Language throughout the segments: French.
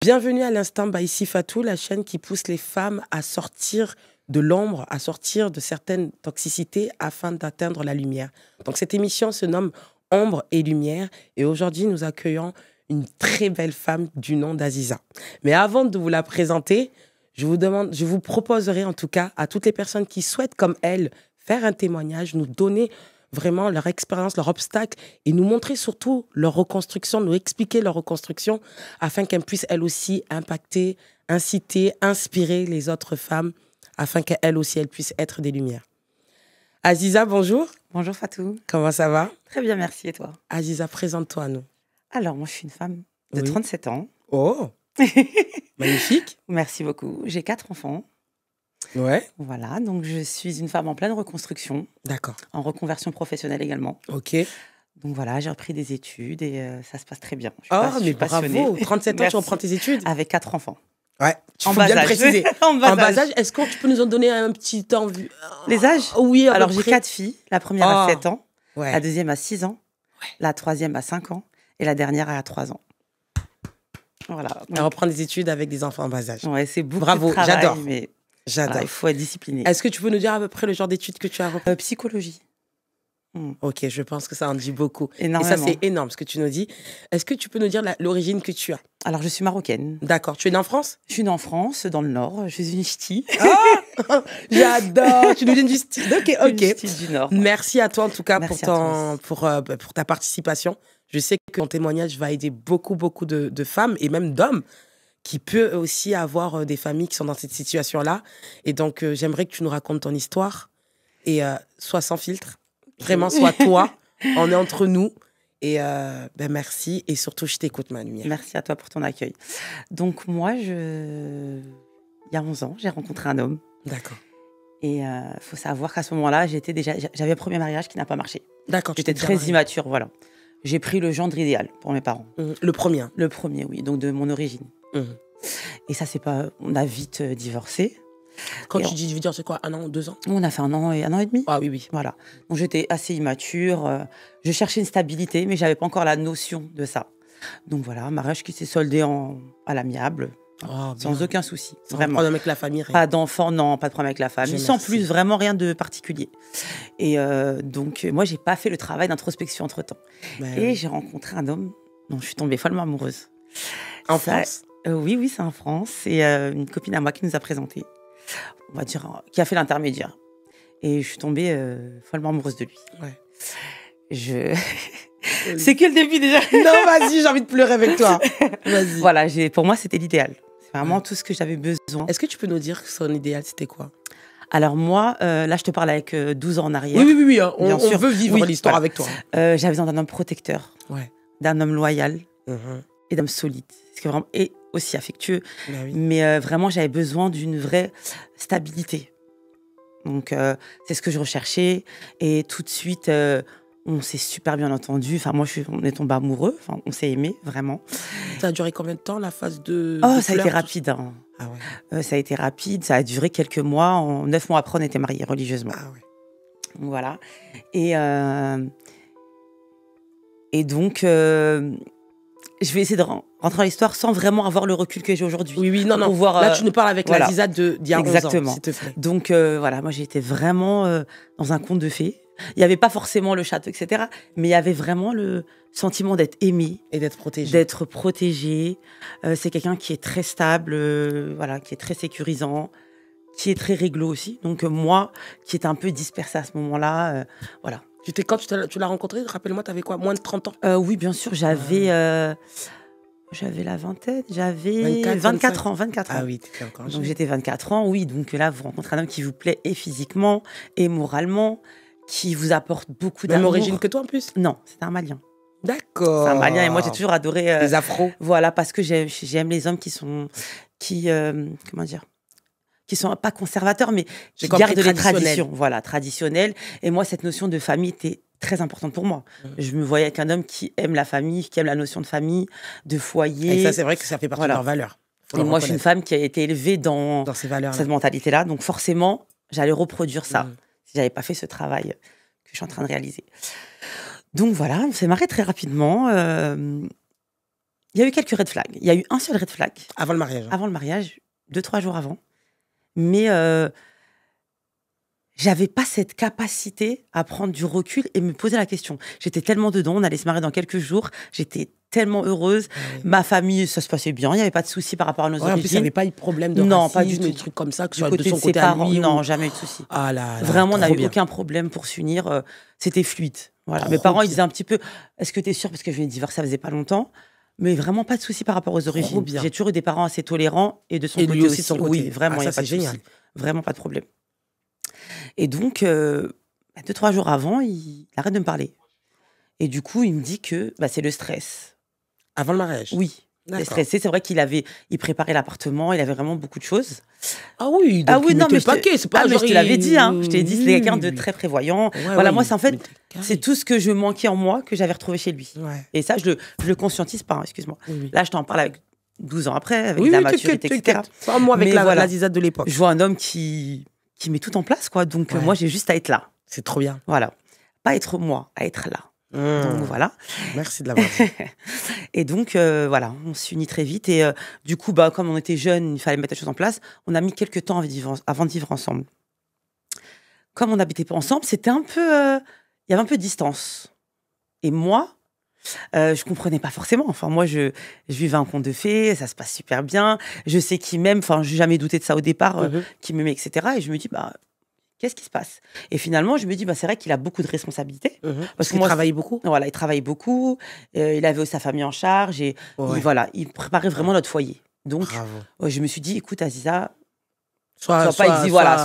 Bienvenue à l'Instant by Sifatou, la chaîne qui pousse les femmes à sortir de l'ombre, à sortir de certaines toxicités afin d'atteindre la lumière. Donc cette émission se nomme Ombre et Lumière et aujourd'hui nous accueillons une très belle femme du nom d'Aziza. Mais avant de vous la présenter, je vous proposerai en tout cas à toutes les personnes qui souhaitent comme elle faire un témoignage, nous donner vraiment leur expérience, leur obstacle et nous montrer surtout leur reconstruction, nous expliquer leur reconstruction afin qu'elles puissent elles aussi impacter, inciter, inspirer les autres femmes afin qu'elles aussi elles puissent être des lumières. Aziza, bonjour. Bonjour Fatou. Comment ça va? Très bien, merci. Et toi? Aziza, présente-toi à nous. Alors, moi, je suis une femme de 37 ans. Oh, magnifique. Merci beaucoup. J'ai 4 enfants. Ouais. Voilà, donc je suis une femme en pleine reconstruction. D'accord. En reconversion professionnelle également. Ok. Donc voilà, j'ai repris des études et ça se passe très bien. Je suis bravo. 37 ans, tu reprends tes études? Avec 4 enfants. Ouais, en faut bien bas le préciser. en bas âge. Est-ce que tu peux nous en donner un petit temps? Les âges? Oui, alors j'ai 4 filles. La première a 7 ans, ouais. La deuxième a 6 ans, la troisième a 5 ans et la dernière a 3 ans. Voilà. Elle reprend des études avec des enfants en bas âge. Ouais, c'est beaucoup bravo, de travail, j'adore. Mais j'adore. Voilà, il faut être discipliné. Est-ce que tu peux nous dire à peu près le genre d'études que tu as repris? Psychologie. Ok, je pense que ça en dit beaucoup. Énormément. Et ça, c'est énorme ce que tu nous dis. Est-ce que tu peux nous dire l'origine que tu as? Alors, je suis marocaine. D'accord. Tu es née en France? Je suis née en France, dans le Nord. Je suis une ch'ti. Ah, j'adore. Tu nous viens du style. Ok. Une ch'ti du Nord. Merci à toi, en tout cas, Merci pour ta participation. Je sais que ton témoignage va aider beaucoup de femmes et même d'hommes qui peuvent aussi avoir des familles qui sont dans cette situation-là. Et donc, j'aimerais que tu nous racontes ton histoire et sois sans filtre. Vraiment, sois toi. On est entre nous. Et merci. Et surtout, je t'écoute, ma lumière. Merci à toi pour ton accueil. Donc, moi, il y a 11 ans, j'ai rencontré un homme. D'accord. Et il faut savoir qu'à ce moment-là, j'avais un premier mariage qui n'a pas marché. D'accord. J'étais très immature, voilà. J'ai pris le gendre idéal pour mes parents. Le premier? Le premier, oui. Donc, de mon origine. Et ça, c'est pas... On a vite divorcé. Quand tu dis divorce, c'est quoi? 1 an, 2 ans? On a fait 1 an et demi. Ah oui. Voilà. Donc j'étais assez immature. Je cherchais une stabilité, mais j'avais pas encore la notion de ça. Donc voilà, mariage qui s'est soldé à l'amiable, sans aucun souci. Vraiment. Pas de problème avec la famille? Rien. Pas d'enfants, non, pas de problème avec la famille. Sans plus, vraiment rien de particulier. Et donc moi, j'ai pas fait le travail d'introspection entre-temps. Et j'ai rencontré un homme dont je suis tombée follement amoureuse. En France? Oui, c'est en France. C'est une copine à moi qui nous a présenté. On va dire, qui a fait l'intermédiaire. Et je suis tombée follement amoureuse de lui. Ouais. C'est que le début déjà. Non, vas-y, j'ai envie de pleurer avec toi. Vas-y. Voilà, pour moi, c'était l'idéal. C'est vraiment tout ce que j'avais besoin. Est-ce que tu peux nous dire que son idéal, c'était quoi? Alors moi, là, je te parle avec 12 ans en arrière. Oui. On veut vivre l'histoire avec toi. J'avais besoin d'un homme protecteur, d'un homme loyal et d'un homme solide. Et aussi affectueux. Mais vraiment, j'avais besoin d'une vraie stabilité. Donc, c'est ce que je recherchais. Et tout de suite, on s'est super bien entendu. Enfin, on est tombés amoureux. Enfin, on s'est aimés, vraiment. Ça a duré combien de temps, la phase de ça a été rapide. Hein. Ah ouais. Ça a été rapide. Ça a duré quelques mois. 9 mois après, on était mariés religieusement. Ah ouais. Donc, voilà. Et donc... je vais essayer de rentrer dans l'histoire sans vraiment avoir le recul que j'ai aujourd'hui. Oui, non. Là, tu nous parles avec la Ziza d'il y a 11 ans. Exactement. S'il te plaît. Donc, voilà, moi, j'étais vraiment dans un conte de fées. Il n'y avait pas forcément le château, etc. Mais il y avait vraiment le sentiment d'être aimé. Et d'être protégé. D'être protégé. C'est quelqu'un qui est très stable, qui est très sécurisant, qui est très réglo aussi. Donc, moi, qui étais un peu dispersée à ce moment-là, voilà. Quand tu l'as rencontré, rappelle-moi, tu avais quoi, moins de 30 ans? Oui, bien sûr, j'avais la vingtaine, j'avais 24 ans. Ah oui, t'étais encore jeune. Donc j'étais 24 ans, oui. Donc là, vous rencontrez un homme qui vous plaît et physiquement et moralement, qui vous apporte beaucoup d'amour. Même origine que toi en plus? Non, c'est un Malien. D'accord. C'est un Malien et moi j'ai toujours adoré les afros. Voilà, parce que j'aime les hommes qui sont qui sont pas conservateurs, mais qui gardent les traditions. Voilà, traditionnelles. Et moi, cette notion de famille était très importante pour moi. Je me voyais avec un homme qui aime la famille, qui aime la notion de famille, de foyer. Et ça, c'est vrai que ça fait partie de leurs valeurs. Et moi, je suis une femme qui a été élevée dans ces valeurs, cette mentalité-là. Donc, forcément, j'allais reproduire ça si j'avais pas fait ce travail que je suis en train de réaliser. Donc, voilà, on s'est mariés très rapidement. Il y a eu quelques red flags. Il y a eu un seul red flag. Avant le mariage. Avant le mariage, 2-3 jours avant. Mais j'avais pas cette capacité à prendre du recul et me poser la question. J'étais tellement dedans, on allait se marier dans quelques jours. J'étais tellement heureuse. Oui. Ma famille, ça se passait bien. Il n'y avait pas de soucis par rapport à nos origines. En plus, il n'y avait pas eu de problème de non, racisme, pas du tout. Des trucs comme ça, que du côté de son côté parents, à lui. Non, jamais eu de soucis. Ah là, vraiment, on n'a eu aucun problème pour s'unir. C'était fluide. Voilà. Mes parents, ils disaient un petit peu, est-ce que tu es sûre? Parce que je venais de divorcer, ça faisait pas longtemps. Mais vraiment pas de soucis par rapport aux origines. J'ai toujours eu des parents assez tolérants et de son côté aussi. De son côté. Oui, vraiment, il n'y a pas de soucis. Vraiment pas de problème. Et donc, 2-3 jours avant, il arrête de me parler. Et du coup, il me dit que c'est le stress. Avant le mariage? Oui. Il est stressé. C'est vrai qu'il préparait l'appartement, il avait vraiment beaucoup de choses. Ah oui, donc il mettait le paquet. C'est pas genre je te l'avais dit, hein. Je t'ai dit, c'est quelqu'un de très prévoyant. Ouais, voilà, moi, c'est en fait, c'est tout ce que je manquais en moi que j'avais retrouvé chez lui. Ouais. Et ça, je le conscientise pas, excuse-moi. Oui. Là, je t'en parle avec 12 ans après, avec la maturité, etc. Pas moi avec la Ziza de l'époque. Je vois un homme qui met tout en place, quoi. Donc, moi, j'ai juste à être là. C'est trop bien. Voilà. Pas être moi, à être là. Donc voilà. Merci de l'avoir dit. Et donc voilà, on s'unit très vite et du coup comme on était jeunes, il fallait mettre les choses en place. On a mis quelques temps avant de vivre ensemble. Comme on n'habitait pas ensemble, c'était un peu, il y avait un peu de distance. Et moi, je comprenais pas forcément. Enfin moi, je vivais un conte de fées, ça se passe super bien. Je sais qu'il m'aime. Enfin, j'ai jamais douté de ça au départ, qu'il m'aimait, etc. Et je me dis qu'est-ce qui se passe? Et finalement, je me dis, c'est vrai qu'il a beaucoup de responsabilités. Parce qu'il travaillait beaucoup. Voilà, il travaillait beaucoup. Il avait sa famille en charge. Et il préparait vraiment notre foyer. Donc, je me suis dit, écoute, Aziza, sois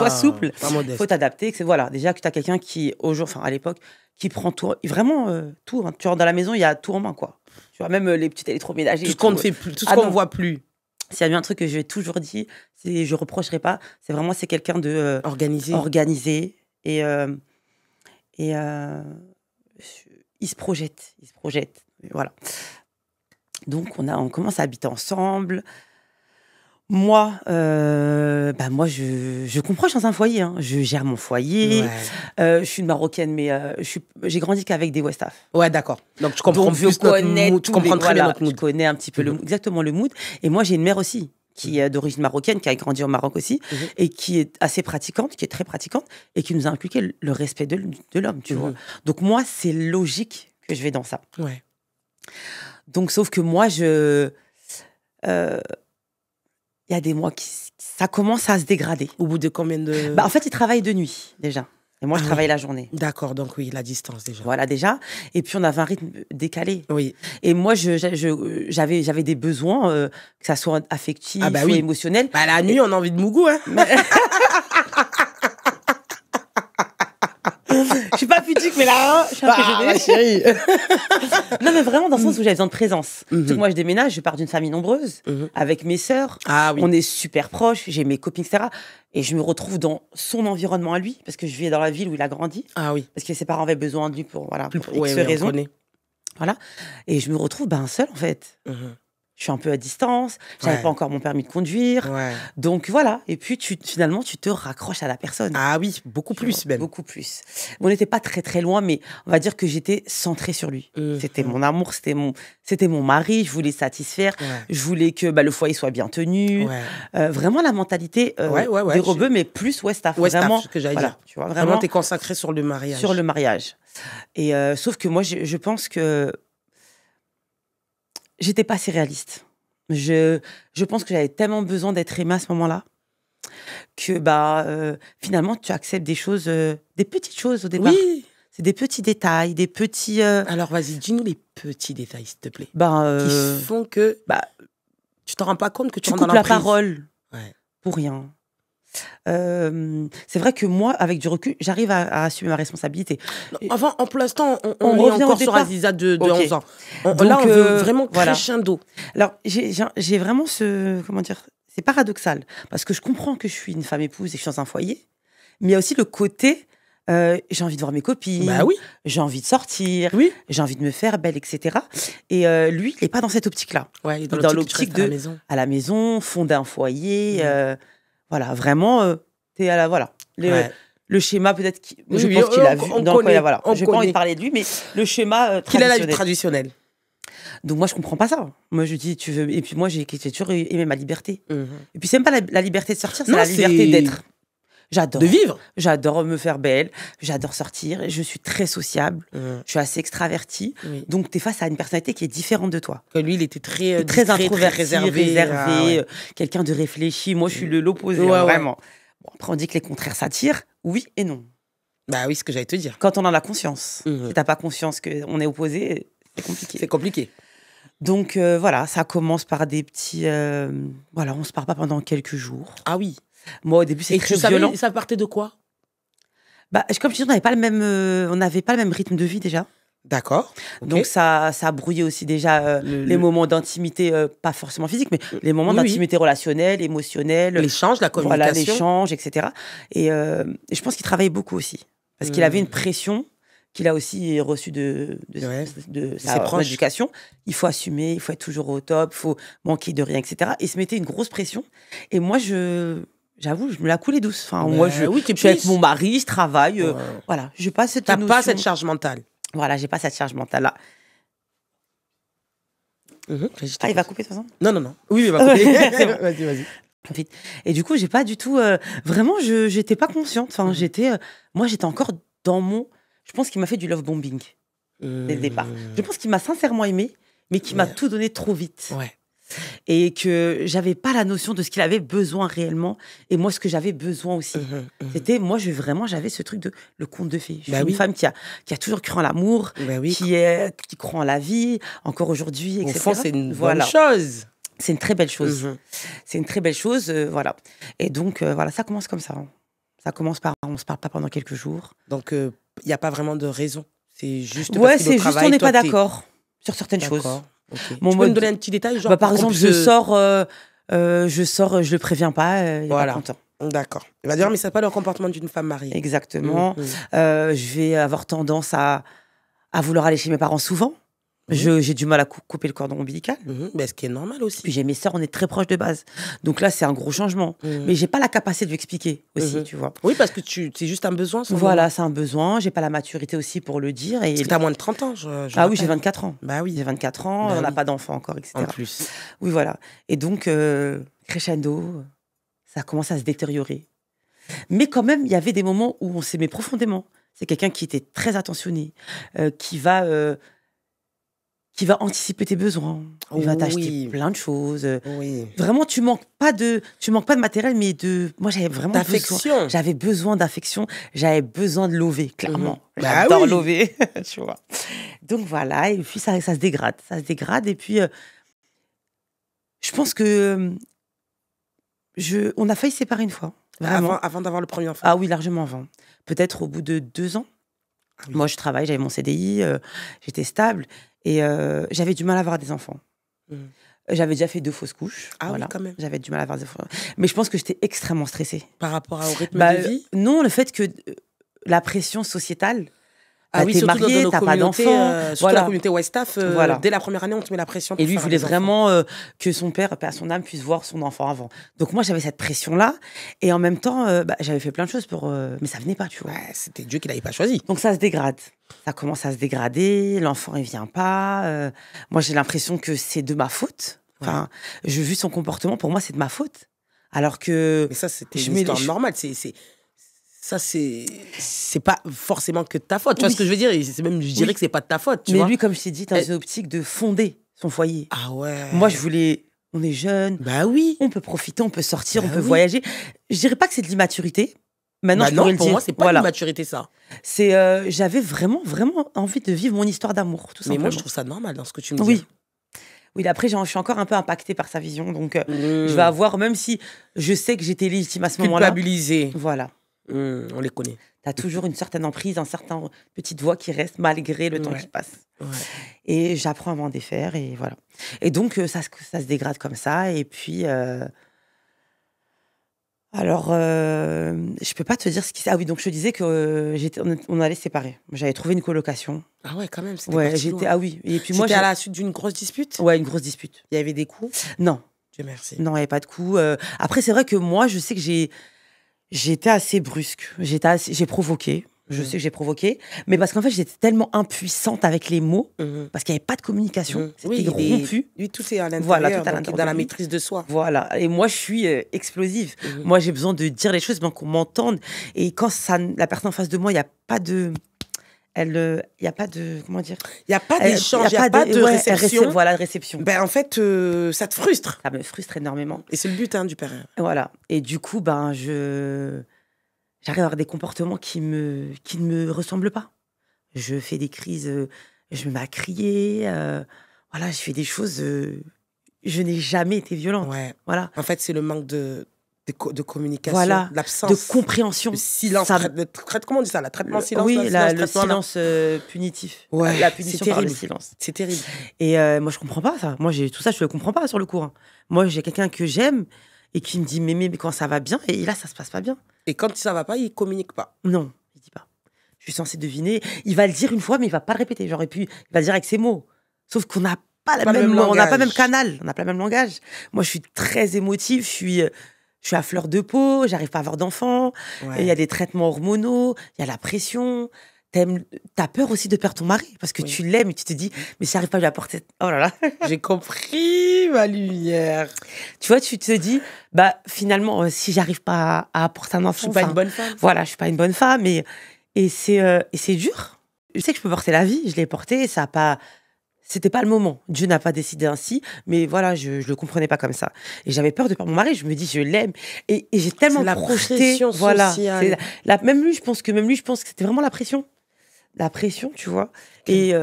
souple. Il faut t'adapter. Voilà, déjà que tu as quelqu'un qui, à l'époque, qui prend tout. Vraiment, tout. Hein. Tu rentres dans la maison, il y a tout en main, quoi. Tu vois, même les petits électroménagers. Tout ce qu'on ne fait plus, tout ce qu'on ne voit plus. S'il y a bien un truc que j'ai toujours dit, je reprocherai pas, c'est quelqu'un de organisé et il se projette, voilà. Donc on commence à habiter ensemble. Moi, je comprends, je suis dans un foyer, hein. Je gère mon foyer. Ouais. Je suis une Marocaine, mais j'ai grandi qu'avec des Westaf. Ouais, d'accord. Donc, tu comprends plus notre mood. Tu comprends très bien notre mood. Je connais un petit peu exactement le mood. Et moi, j'ai une mère aussi, qui est d'origine marocaine, qui a grandi au Maroc aussi, et qui est assez pratiquante, qui est très pratiquante, et qui nous a inculqué le respect de l'homme, tu vois. Donc, moi, c'est logique que je vais dans ça. Ouais. Donc, sauf que moi, il y a des mois ça commence à se dégrader. Au bout de combien de... En fait, il travaille de nuit, déjà. Et moi, je travaille la journée. D'accord, donc oui, la distance, déjà. Voilà, déjà. Et puis, on avait un rythme décalé. Oui. Et moi, j'avais des besoins, que ça soit affectif ou émotionnel. La nuit, on a envie de mougou, hein. Je suis pas pudique, mais là, je suis un peu ma chérie. Non, mais vraiment, dans le sens où j'avais besoin de présence. Moi, je déménage, je pars d'une famille nombreuse, avec mes sœurs. Ah, oui. On est super proches, j'ai mes copines, etc. Et je me retrouve dans son environnement à lui, parce que je vis dans la ville où il a grandi. Ah oui. Parce que ses parents avaient besoin de lui pour X raisons. Voilà. Et je me retrouve seule, en fait. Je suis un peu à distance, j'avais pas encore mon permis de conduire. Ouais. Donc voilà, et puis finalement, tu te raccroches à la personne. Ah oui, beaucoup plus même. Beaucoup plus. On n'était pas très très loin, mais on va dire que j'étais centrée sur lui. C'était mon amour, c'était mon mari, je voulais satisfaire, je voulais que le foyer soit bien tenu. Vraiment la mentalité des rebeux, mais plus Westaf. Vraiment, ce que j'allais dire. Tu vois, vraiment t'es consacrée sur le mariage. Sur le mariage. Et sauf que moi, je pense que j'étais pas assez réaliste. Je pense que j'avais tellement besoin d'être aimée à ce moment-là que finalement tu acceptes des choses, des petites choses au départ. Oui. C'est des petits détails, des petits. Alors vas-y, dis-nous les petits détails s'il te plaît. Qui font que tu t'en rends pas compte que tu rentres dans l'emprise. Tu coupes la parole pour rien. C'est vrai que moi, avec du recul, j'arrive à assumer ma responsabilité. Enfin, pour l'instant, on est encore sur Aziza de 11 ans. Donc, là, on veut vraiment crescendo. Alors, j'ai vraiment comment dire, c'est paradoxal, parce que je comprends que je suis une femme épouse et que je suis dans un foyer, mais il y a aussi le côté, j'ai envie de voir mes copines, j'ai envie de sortir, j'ai envie de me faire belle, etc. Et lui, il n'est pas dans cette optique-là. Ouais, il est dans l'optique de à la maison, fonder un foyer. Voilà, vraiment, t'es à la le schéma peut-être je pense qu'il a vu. Je n'ai pas envie de parler de lui, mais le schéma traditionnel. Qu'il a la vie traditionnelle. Donc moi, je comprends pas ça. Moi, je dis, tu veux... Et puis moi, j'ai toujours aimé ma liberté. Et puis c'est même pas la liberté de sortir, c'est la liberté d'être. J'adore. De vivre. J'adore me faire belle, j'adore sortir, je suis très sociable, je suis assez extravertie. Oui. Donc, tu es face à une personnalité qui est différente de toi. Que lui, il était très introverti, très réservé. Ah, ouais. Quelqu'un de réfléchi. Moi, je suis l'opposé, vraiment. Bon, après, on dit que les contraires s'attirent, oui et non. Bah oui, ce que j'allais te dire. Quand on en a conscience. Si tu n'as pas conscience qu'on est opposé, c'est compliqué. C'est compliqué. Donc, voilà, ça commence par des petits... voilà, on ne se parle pas pendant quelques jours. Ah oui. Moi, au début, c'est très violent. Et ça partait de quoi? Bah, comme je dis, on n'avait pas le même rythme de vie déjà. D'accord. Okay. Donc ça a brouillé aussi déjà les moments d'intimité, pas forcément physique, mais les moments d'intimité relationnelle, émotionnelle. L'échange, la communication. Voilà, l'échange, etc. Et je pense qu'il travaillait beaucoup aussi. Parce qu'il avait une pression qu'il a aussi reçue de sa éducation. Il faut assumer, il faut être toujours au top, il faut manquer de rien, etc. Et il se mettait une grosse pression. Et moi, j'avoue, je me la coulais douce. Enfin, moi, je suis avec mon mari, je travaille. Voilà, je n'ai pas cette notion. T'as pas cette charge mentale. Voilà, j'ai pas cette charge mentale-là. Il va couper de toute façon? Non. Oui, il va couper. Vas-y. Et du coup, j'ai pas du tout... vraiment, j'étais pas consciente. Enfin, moi, j'étais encore dans mon... Je pense qu'il m'a fait du love bombing dès le départ. Je pense qu'il m'a sincèrement aimé, mais qu'il m'a tout donné trop vite. Ouais. Et que j'avais pas la notion de ce qu'il avait besoin réellement, et moi ce que j'avais besoin aussi. C'était, moi j'avais ce truc de le conte de fées. Je suis une femme qui a toujours cru en l'amour, qui croit en la vie, encore aujourd'hui, etc. Au fond, c'est une bonne chose. C'est une très belle chose. C'est une très belle chose, voilà. Et donc, voilà, ça commence comme ça. Ça commence par, on se parle pas pendant quelques jours. Donc, il n'y a pas vraiment de raison. C'est juste parce c'est juste on n'est pas d'accord sur certaines choses. Okay. Tu peux me donner un petit détail, genre par exemple, je sors, je le préviens pas, il est pas content. D'accord. Il va dire, mais c'est pas le comportement d'une femme mariée. Exactement. Je vais avoir tendance à vouloir aller chez mes parents souvent. J'ai du mal à couper le cordon ombilical. Mais ce qui est normal aussi. Puis j'ai mes sœurs, on est très proches de base. Donc là, c'est un gros changement. Mais j'ai pas la capacité de l'expliquer aussi, tu vois. Oui, parce que c'est juste un besoin. Voilà, c'est un besoin. J'ai pas la maturité aussi pour le dire. Parce que t'as moins de 30 ans. Oui, j'ai 24 ans. Bah oui. J'ai 24 ans, on n'a pas d'enfant encore, etc. En plus. Oui, voilà. Et donc, crescendo, ça commence à se détériorer. Mais quand même, il y avait des moments où on s'aimait profondément. C'est quelqu'un qui était très attentionné, qui va anticiper tes besoins. Il va t'acheter plein de choses. Vraiment, tu manques pas de matériel, mais moi, j'avais vraiment d'affection. J'avais besoin d'affection. J'avais besoin de lover, clairement. J'adore lover, tu vois. Donc voilà, et puis ça se dégrade. Ça se dégrade, et puis je pense que on a failli se séparer une fois. Vraiment. Avant d'avoir le premier enfant? Ah oui, largement avant. Peut-être au bout de 2 ans. Moi, je travaille, j'avais mon CDI, j'étais stable. Et j'avais du mal à avoir des enfants. J'avais déjà fait 2 fausses couches. Oui, quand même. J'avais du mal à avoir des enfants. Mais je pense que j'étais extrêmement stressée. Par rapport au rythme de vie? Non, le fait que la pression sociétale... t'es mariée, t'as pas d'enfant. Surtout la communauté Westaf, dès la première année, on te met la pression. Et lui, il voulait vraiment que son père, à son âme, puisse voir son enfant avant. Donc moi, j'avais cette pression-là. Et en même temps, j'avais fait plein de choses mais ça venait pas, tu vois. C'était Dieu qui l'avait pas choisi. Donc ça se dégrade. Ça commence à se dégrader. L'enfant, il vient pas. Moi, j'ai l'impression que c'est de ma faute. Enfin, j'ai vu son comportement. Pour moi, c'est de ma faute. Alors que... Mais ça, c'était une histoire normale. Ça, c'est pas forcément que de ta faute. Tu vois ce que je veux dire? Je dirais que c'est pas de ta faute. Mais lui, comme je t'ai dit, dans une optique de fonder son foyer. Ah ouais. Moi, je voulais... On est jeunes. Bah oui. On peut profiter, on peut sortir, on peut voyager. Je dirais pas que c'est de l'immaturité. Maintenant, je pourrais le dire. Pour moi, c'est pas de l'immaturité, ça. J'avais vraiment, vraiment envie de vivre mon histoire d'amour, tout simplement. Mais moi, je trouve ça normal dans ce que tu me dis. Oui, après, je suis encore un peu impactée par sa vision. Donc, je vais avoir, même si je sais que j'étais légitime à ce moment-là. Culpabilisée. Voilà. On les connaît. Tu as toujours une certaine emprise, une certaine petite voix qui reste malgré le temps qui passe. Et j'apprends à m'en défaire, et voilà. Et donc, ça se dégrade comme ça. Et puis... Alors, je peux pas te dire ce qui s'est... Ah oui, donc je te disais qu'on allait se séparer. J'avais trouvé une colocation. Ah ouais, quand même, c'était loin. Ah oui. Et puis moi, c'était à la suite d'une grosse dispute? Ouais, une grosse dispute. Il y avait des coups? Non. Dieu merci. Non, il n'y avait pas de coups. Après, c'est vrai que moi, je sais que j'ai été assez brusque. J'ai provoqué. Je sais que j'ai provoqué, mais parce qu'en fait, j'étais tellement impuissante avec les mots, parce qu'il n'y avait pas de communication. C'était rompu. Oui, tout est à l'intérieur, voilà, tout à l'intérieur dans la maîtrise de soi. Voilà, et moi, je suis explosive. Moi, j'ai besoin de dire les choses, bien qu'on m'entende. Et quand la personne en face de moi, il n'y a pas de... il y a pas de... Comment dire? Il n'y a pas d'échange, il n'y a pas de réception. Voilà, de réception. Ben, en fait, ça te frustre. Ça me frustre énormément. Et c'est le but du père. Voilà. Et du coup, j'arrive à avoir des comportements qui ne me ressemblent pas. Je fais des crises, je me mets à crier, voilà, je fais des choses, je n'ai jamais été violente. Ouais. Voilà. En fait, c'est le manque de communication, voilà, l'absence. De compréhension. Le silence, comment on dit ça? Le traitement silence? Oui, le silence punitif. Ouais, la punition par le silence. C'est terrible. Et moi, je comprends pas ça. Moi, tout ça, je le comprends pas sur le coup. Hein. Moi, j'ai quelqu'un que j'aime et qui me dit mais quand ça va bien, et là, ça se passe pas bien. Et quand ça va pas, il communique pas. Non, il dit pas. Je suis censée deviner. Il va le dire une fois, mais il va pas le répéter. Il va le dire avec ses mots. Sauf qu'on n'a pas le même langage. On n'a pas le même canal. On n'a pas le même langage. Moi, je suis très émotive. Je suis à fleur de peau. J'arrive pas à avoir d'enfants. Il y a des traitements hormonaux. Il y a la pression. T'as peur aussi de perdre ton mari parce que tu l'aimes et tu te dis mais si j'arrive pas à lui apporter. Oh là là. J'ai compris ma lumière. Tu vois, tu te dis finalement si j'arrive pas à apporter un enfant, je suis pas une bonne femme. Voilà, je suis pas une bonne femme et c'est dur. Je sais que je peux porter la vie, je l'ai portée, et ça a pas. C'était pas le moment. Dieu n'a pas décidé ainsi, mais voilà, je le comprenais pas comme ça. Et j'avais peur de perdre mon mari. Je me dis, je l'aime, et j'ai tellement projeté. Voilà. Même lui, je pense que c'était vraiment la pression. La pression, tu vois. Et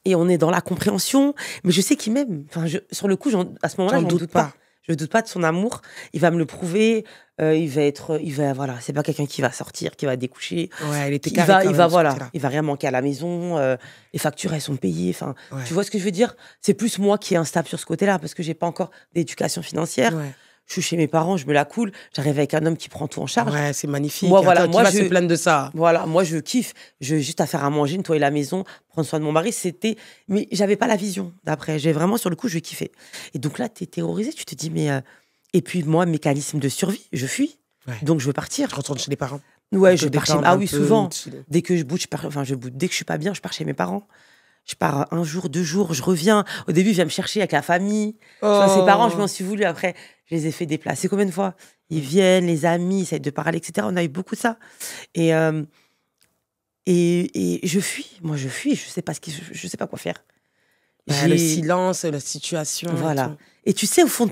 on est dans la compréhension, mais je sais qu'il m'aime. Enfin, sur le coup, à ce moment-là, j'en doute pas. Je doute pas de son amour. Il va me le prouver. Voilà, c'est pas quelqu'un qui va sortir, qui va découcher. Ouais, il était il va rien manquer à la maison. Les factures, elles sont payées. Enfin, tu vois ce que je veux dire? C'est plus moi qui est instable sur ce côté-là parce que j'ai pas encore d'éducation financière. Ouais. Je suis chez mes parents, je me la coule. J'arrive avec un homme qui prend tout en charge. Ouais, c'est magnifique. Moi, voilà, moi, je se plaindre de ça. Voilà, moi, je kiffe. J'ai juste à faire à manger, nettoyer la maison, prendre soin de mon mari. Mais j'avais pas la vision d'après. J'ai vraiment, sur le coup, je kiffais. Et donc là, t'es terrorisé. Tu te dis, mais. Et puis, moi, mécanisme de survie, je fuis. Ouais. Donc, je veux partir. Je retourne chez les parents. Ouais, je pars chez. Ah oui, souvent. Dès que je bouge, dès que je suis pas bien, je pars chez mes parents. Je pars 1 jour, 2 jours, je reviens. Au début, je viens me chercher avec la famille. Ses parents, je m'en suis voulu. Après, je les ai fait déplacer combien de fois? Ils viennent, les amis, ils essayent de parler, etc. On a eu beaucoup de ça. Et je fuis. Moi, je fuis. Je sais pas quoi faire. Le silence, la situation. Voilà. Et tu sais, au fond,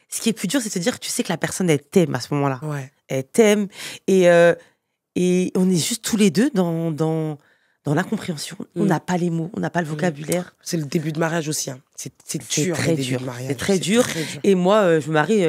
ce qui est plus dur, c'est de te dire que tu sais que la personne, elle t'aime à ce moment-là. Ouais. Elle t'aime. Et on est juste tous les deux dans l'incompréhension. On n'a pas les mots, on n'a pas le vocabulaire. C'est le début de mariage aussi. Hein. C'est dur. Très dur. C'est très dur. Et moi, je me marie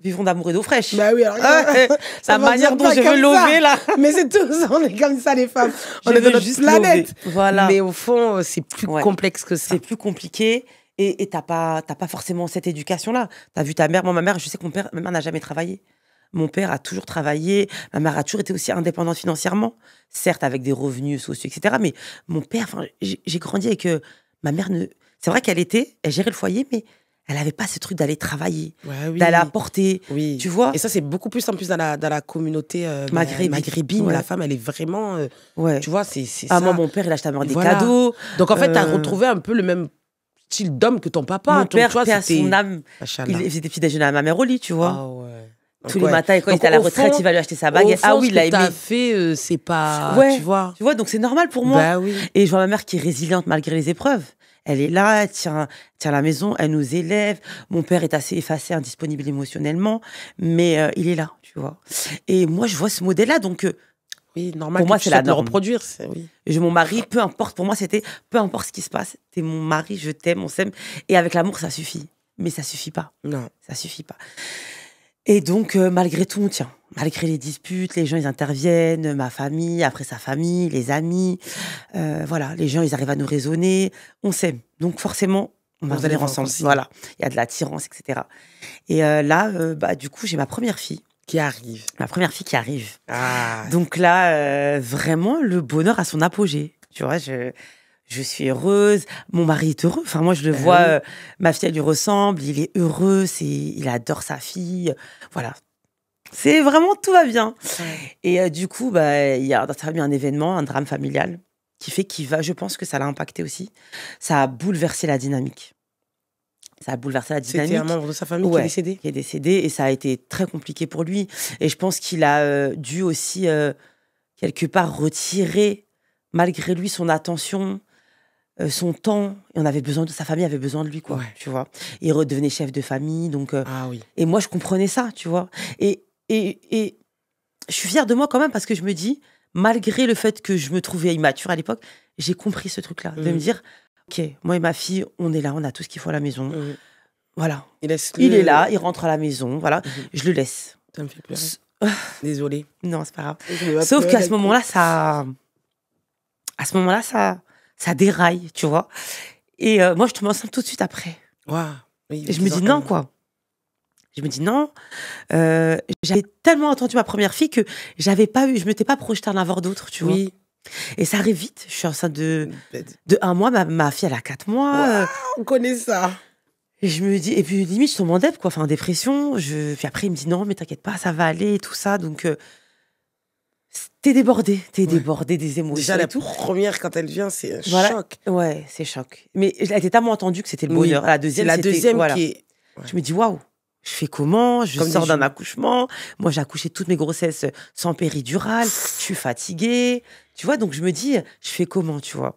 vivons d'amour et d'eau fraîche. Bah oui, alors la manière dont je veux lever là. Mais c'est tout ça, on est comme ça les femmes. On est de notre planète. Voilà. Mais au fond, c'est plus complexe que ça. C'est plus compliqué. Et t'as pas forcément cette éducation-là. T'as vu ta mère. Moi, ma mère, je sais que ma mère n'a jamais travaillé. Mon père a toujours travaillé. Ma mère a toujours été aussi indépendante financièrement. Certes, avec des revenus sociaux, etc. Mais mon père, j'ai grandi avec ma mère. C'est vrai elle gérait le foyer, mais elle n'avait pas ce truc d'aller travailler, d'aller apporter. Oui. Tu vois? Et ça, c'est beaucoup plus en plus dans la communauté maghrébine. Ouais. La femme, elle est vraiment. Tu vois, c'est ça. Moi, mon père, il achetait à des cadeaux. Donc, en fait, tu as retrouvé un peu le même style d'homme que ton papa. Mon père, à son âme, il faisait des petits déjeuners à ma mère au lit, tu vois. Ah ouais. Tous les matins, quand il était à la retraite, il va lui acheter sa baguette. Ah oui, il l'a aimé. Ce que t'as fait, c'est pas... Tu vois, donc c'est normal pour moi. Bah oui. Et je vois ma mère qui est résiliente malgré les épreuves. Elle est là, elle tient la maison, elle nous élève. Mon père est assez effacé, indisponible émotionnellement, mais il est là, tu vois. Et moi, je vois ce modèle-là, donc... oui, normal. Pour moi, c'est la norme. Reproduire, oui. Mon mari, peu importe, pour moi, c'était peu importe ce qui se passe, t'es mon mari, je t'aime, on s'aime. Et avec l'amour, ça suffit. Mais ça suffit pas. Non. Ça suffit pas. Et donc, malgré tout, malgré les disputes, les gens, ils interviennent, ma famille, après sa famille, les amis, voilà, les gens, ils arrivent à nous raisonner, on s'aime. Donc, forcément, on va revenir ensemble. Voilà, il y a de l'attirance, etc. Et là, du coup, j'ai ma première fille. Qui arrive. Ma première fille qui arrive. Ah. Donc là, vraiment, le bonheur à son apogée. Tu vois, je suis heureuse, mon mari est heureux. Enfin, moi, je le vois, ma fille, elle lui ressemble, il est heureux, il adore sa fille. Voilà. C'est vraiment, tout va bien. Ouais. Et du coup, bah, il y a dans sa famille un événement, un drame familial, qui fait je pense que ça l'a impacté aussi. Ça a bouleversé la dynamique. Ça a bouleversé la dynamique. C'était un membre de sa famille qui est décédé. Qui est décédé, et ça a été très compliqué pour lui. Et je pense qu'il a dû aussi, quelque part, retirer, malgré lui, son attention, son temps. Sa famille avait besoin de lui, quoi, tu vois. Il redevenait chef de famille, donc... oui. Et moi, je comprenais ça, tu vois. Et je suis fière de moi quand même, parce que je me dis, malgré le fait que je me trouvais immature à l'époque, j'ai compris ce truc-là, de me dire, ok, moi et ma fille, on est là, on a tout ce qu'il faut à la maison. Voilà. Il est là, il rentre à la maison, voilà. Je le laisse. Ça me fait pleurer. Désolée. Non, c'est pas grave. Sauf qu'à ce moment-là, ça déraille, tu vois. Et moi, je tombe enceinte tout de suite après. Wow. Oui, et je me dis non, quoi. Je me dis non. J'avais tellement entendu ma première fille que je m'étais pas projetée en avoir d'autres, tu vois. Et ça arrive vite. Je suis enceinte de 1 mois. Ma fille, elle a 4 mois. On connaît ça. Et je me dis, et puis limite, je tombe en dep, quoi. Enfin, en dépression. Puis après, il me dit non, mais t'inquiète pas, ça va aller, et tout ça. Donc, t'es débordée des émotions. Déjà, la première, quand elle vient, c'est un choc. Ouais, c'est choc. Mais elle était tellement entendue que c'était le bonheur. La deuxième, qui est... Ouais. Je me dis, waouh, je fais comment? Je sors d'un accouchement. Moi, j'ai accouché toutes mes grossesses sans péridurale. Je suis fatiguée. Tu vois, donc je me dis, je fais comment, tu vois?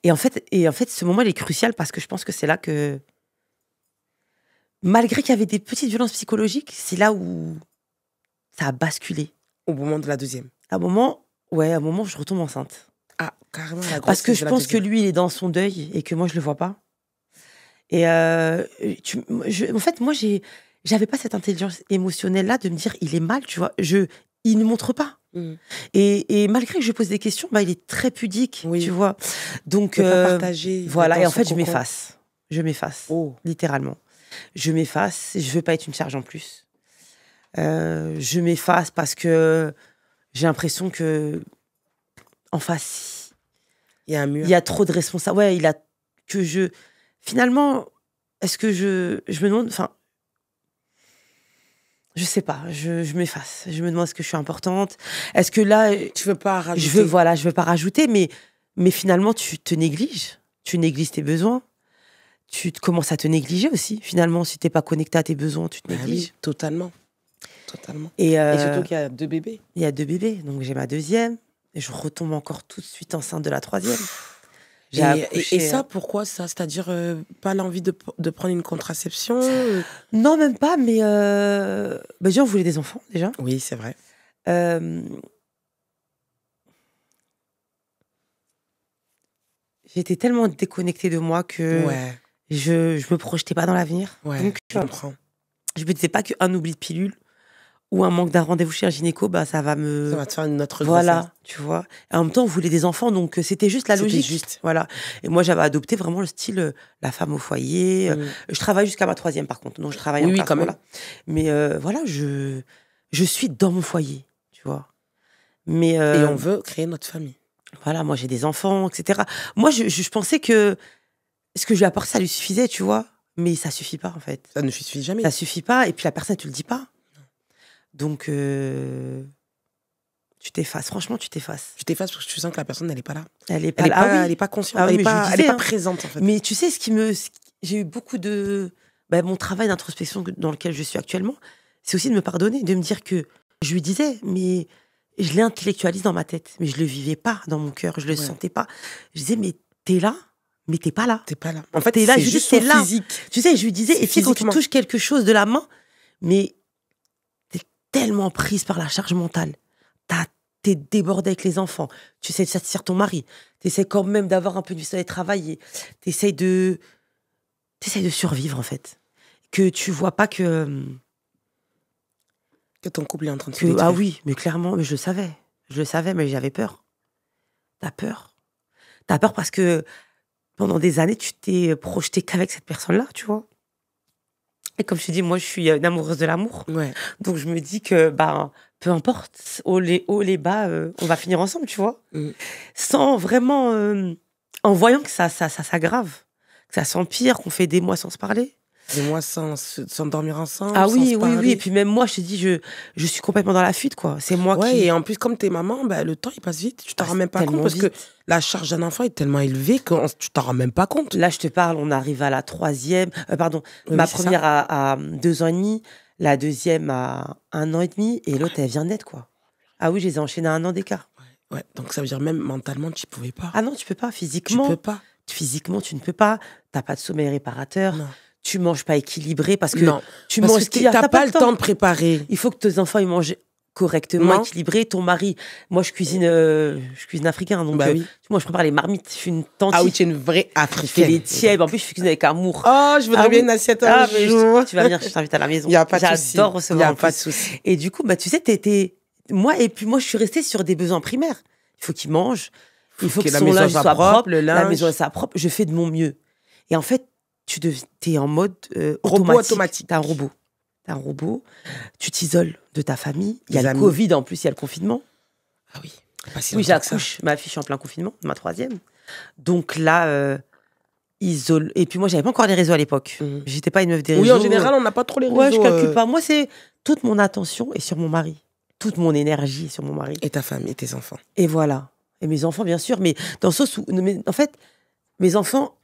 Et en fait, ce moment, il est crucial, parce que je pense que c'est là que, malgré qu'il y avait des petites violences psychologiques, c'est là où ça a basculé. Au moment de la deuxième. À un moment, je retombe enceinte. Ah, carrément, la grossesse. Parce que je pense que lui, il est dans son deuil et que moi, je le vois pas. Et en fait, moi, j'avais pas cette intelligence émotionnelle-là de me dire, il est mal, tu vois. Il ne montre pas. Et malgré que je pose des questions, il est très pudique, tu vois. Donc, partager. Voilà. Et en fait, je m'efface. Littéralement. Je m'efface. Je veux pas être une charge en plus. Je m'efface parce que j'ai l'impression que en face, il y a un mur. Il y a trop de responsables. Ouais, finalement, est-ce que je me demande, enfin, je sais pas, je m'efface. Je me demande, est-ce que je suis importante? Est-ce que là, tu veux pas rajouter? Je veux pas rajouter, mais finalement, tu te négliges. Tu négliges tes besoins. Tu commences à te négliger aussi. Finalement, si t'es pas connecté à tes besoins, tu te négliges. Oui, totalement. Et surtout qu'il y a 2 bébés. Il y a 2 bébés, donc j'ai ma deuxième, et je retombe encore tout de suite enceinte de la 3e. Et ça, pourquoi ça? C'est-à-dire pas l'envie de prendre une contraception? Non, même pas, mais déjà, on voulait des enfants, déjà. Oui, c'est vrai. J'étais tellement déconnectée de moi que je me projetais pas dans l'avenir. Ouais, donc, je comprends. Je me disais pas qu'un oubli de pilule ou un manque d'un rendez-vous chez un gynéco, ça va te faire une autre grossesse. Voilà, tu vois. Et en même temps, on voulait des enfants, donc c'était juste la logique. Juste. Voilà. Et moi, j'avais adopté vraiment le style la femme au foyer. Je travaille jusqu'à ma 3e, par contre. Donc, je travaille en quand même. Mais voilà, je suis dans mon foyer, tu vois. Mais, et on veut créer notre famille. Voilà, moi, j'ai des enfants, etc. Moi, je pensais que ce que je lui apportais, ça lui suffisait, tu vois. Mais ça suffit pas, en fait. Ça ne suffit jamais. Ça suffit pas. Et puis, la personne, tu le dis pas. Donc, tu t'effaces. Franchement, tu t'effaces. Tu t'effaces parce que tu sens que la personne, elle n'est pas là. Elle n'est pas consciente. Elle n'est pas présente, en fait. Mais tu sais, j'ai eu beaucoup de... mon travail d'introspection dans lequel je suis actuellement, c'est aussi de me pardonner, de me dire que je lui disais, mais je l'intellectualise dans ma tête, mais je le vivais pas dans mon cœur, je le sentais pas. Je disais, mais t'es là, mais t'es pas là. T'es pas là. En fait, t'es là, c'est juste son physique. Tu sais, je lui disais, et puis quand tu touches quelque chose de la main, mais t'es tellement prise par la charge mentale. T'es débordée avec les enfants. Tu essaies de satisfaire ton mari. T'essaies quand même d'avoir un peu du travail. T'essaies de survivre, en fait. Que tu vois pas que ton couple est en train de se détruire. Ah oui, mais clairement, mais je le savais. Je le savais, mais j'avais peur. T'as peur. T'as peur parce que pendant des années, tu t'es projetée qu'avec cette personne-là, tu vois. Et comme je te dis, moi, je suis une amoureuse de l'amour. Ouais. Donc, je me dis que, peu importe, haut les bas, on va finir ensemble, tu vois. Sans vraiment... en voyant que ça s'aggrave, que ça s'empire, qu'on fait des mois sans se parler. Des mois sans dormir ensemble. Ah oui, sans se oui, oui. parler. Et puis même moi, je te dis, je suis complètement dans la fuite, quoi. C'est moi Ouais, qui. et en plus, comme t'es maman, bah, le temps, il passe vite. Tu t'en rends même pas tellement compte parce vite. que la charge d'un enfant est tellement élevée que tu t'en rends même pas compte. Là, je te parle, on arrive à la 3e. Pardon, Oui, ma c'est première à 2 ans et demi, la deuxième à 1 an et demi, et l'autre, elle vient de naître, quoi. Ah oui, je les ai enchaînés à 1 an d'écart. Ouais, donc ça veut dire même mentalement, tu pouvais pas. Ah non, tu peux pas, Tu physiquement. peux pas. Physiquement, tu ne peux pas. T'as pas de sommeil réparateur. Non. Tu manges pas équilibré parce que Non. tu Parce manges que ce qu'il y a. t'as pas le temps de préparer. Il faut que tes enfants ils mangent correctement, Non. équilibré. Ton mari, moi je cuisine africain, donc Bah oui. moi je prépare les marmites. Je suis une tante. Ah oui, tu es une vraie Je fais africaine. les tièbes. En plus, je cuisine avec amour. Oh, je voudrais Ah bien oui. une assiette Ah, un mais jour. tu vas venir, je t'invite à la maison. Il y a pas de souci. J'adore Il y recevoir. a en pas de plus. souci. Et du coup, tu sais, moi je suis restée sur des besoins primaires. Il faut qu'ils mangent. Il faut que la son maison linge soit soit propre. le La linge. maison soit propre. Je fais de mon mieux. Et en fait, t'es en mode Robot automatique. T'es un robot. T'es un robot. Tu t'isoles de ta famille. Il y a Des le amis. Covid en plus, il y a le confinement. Ah oui. Pas si Oui, longtemps que ça. j'accouche. Ma fille, je suis en plein confinement, ma 3e. Donc là, isole. Et puis moi, j'avais pas encore les réseaux à l'époque. Mhm. J'étais pas une meuf des réseaux. Oui, en général, on n'a pas trop les réseaux. Ouais, je calcule pas. Moi, c'est toute mon attention est sur mon mari. Toute mon énergie est sur mon mari. Et ta femme et tes enfants. Et voilà. Et mes enfants, bien sûr. Mais dans le sens où, en fait, mes enfants,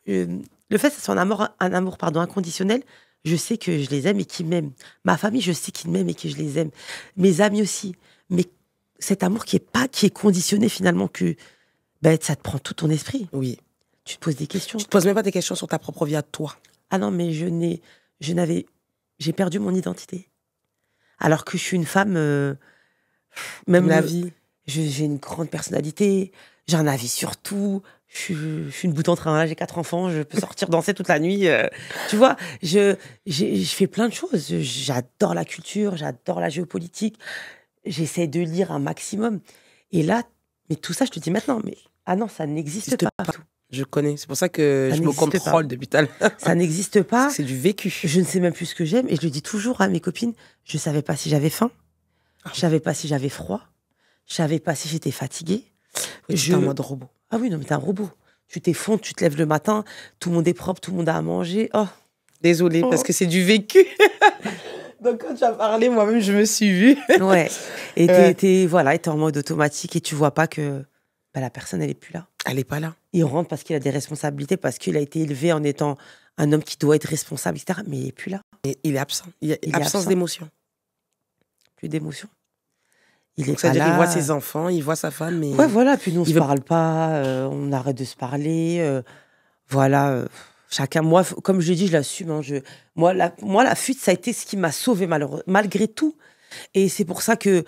le fait que ce soit un amour inconditionnel, je sais que je les aime et qu'ils m'aiment. Ma famille, je sais qu'ils m'aiment et que je les aime. Mes amis aussi. Mais cet amour qui est conditionné finalement, que ça te prend tout ton esprit. Oui. Tu te poses des questions. Tu te poses même pas des questions sur ta propre vie à toi. Ah non, mais j'ai perdu mon identité. Alors que je suis une femme, même La vie. j'ai une grande personnalité, j'ai un avis sur tout, je suis une boute en train, j'ai 4 enfants, je peux sortir danser toute la nuit. Tu vois, je fais plein de choses. J'adore la culture, j'adore la géopolitique, j'essaie de lire un maximum. Et là, mais tout ça, je te dis maintenant, mais ah non, ça n'existe pas. Je connais. C'est pour ça que je me contrôle depuis tout à l'heure. Ça n'existe pas. C'est du vécu. Je ne sais même plus ce que j'aime. Et je le dis toujours à mes copines, je ne savais pas si j'avais faim. Je ne savais pas si j'avais froid. Je ne savais pas si j'étais fatiguée. J'étais en mode robot. Ah oui, non, mais t'es un robot. Tu t'es fonds, tu te lèves le matin, tout le monde est propre, tout le monde a à manger. Oh. Désolée, parce que c'est du vécu. Donc quand tu as parlé, moi-même, je me suis vue. Ouais. Et t'es en mode automatique et tu vois pas que la personne, elle est plus là. Elle n'est pas là. Il rentre parce qu'il a des responsabilités, parce qu'il a été élevé en étant un homme qui doit être responsable, etc. Mais il n'est plus là. Et il est absent. Il y a absence d'émotion. Plus d'émotion. Il est pas C'est-à-dire là. qu'il voit ses enfants, il voit sa femme. Mais... Ouais, voilà. Puis nous, on ne se parle pas, on arrête de se parler. Voilà. Chacun, moi, comme je l'ai dit, je l'assume. Hein, moi, la fuite, ça a été ce qui m'a sauvée, malgré tout. Et c'est pour ça que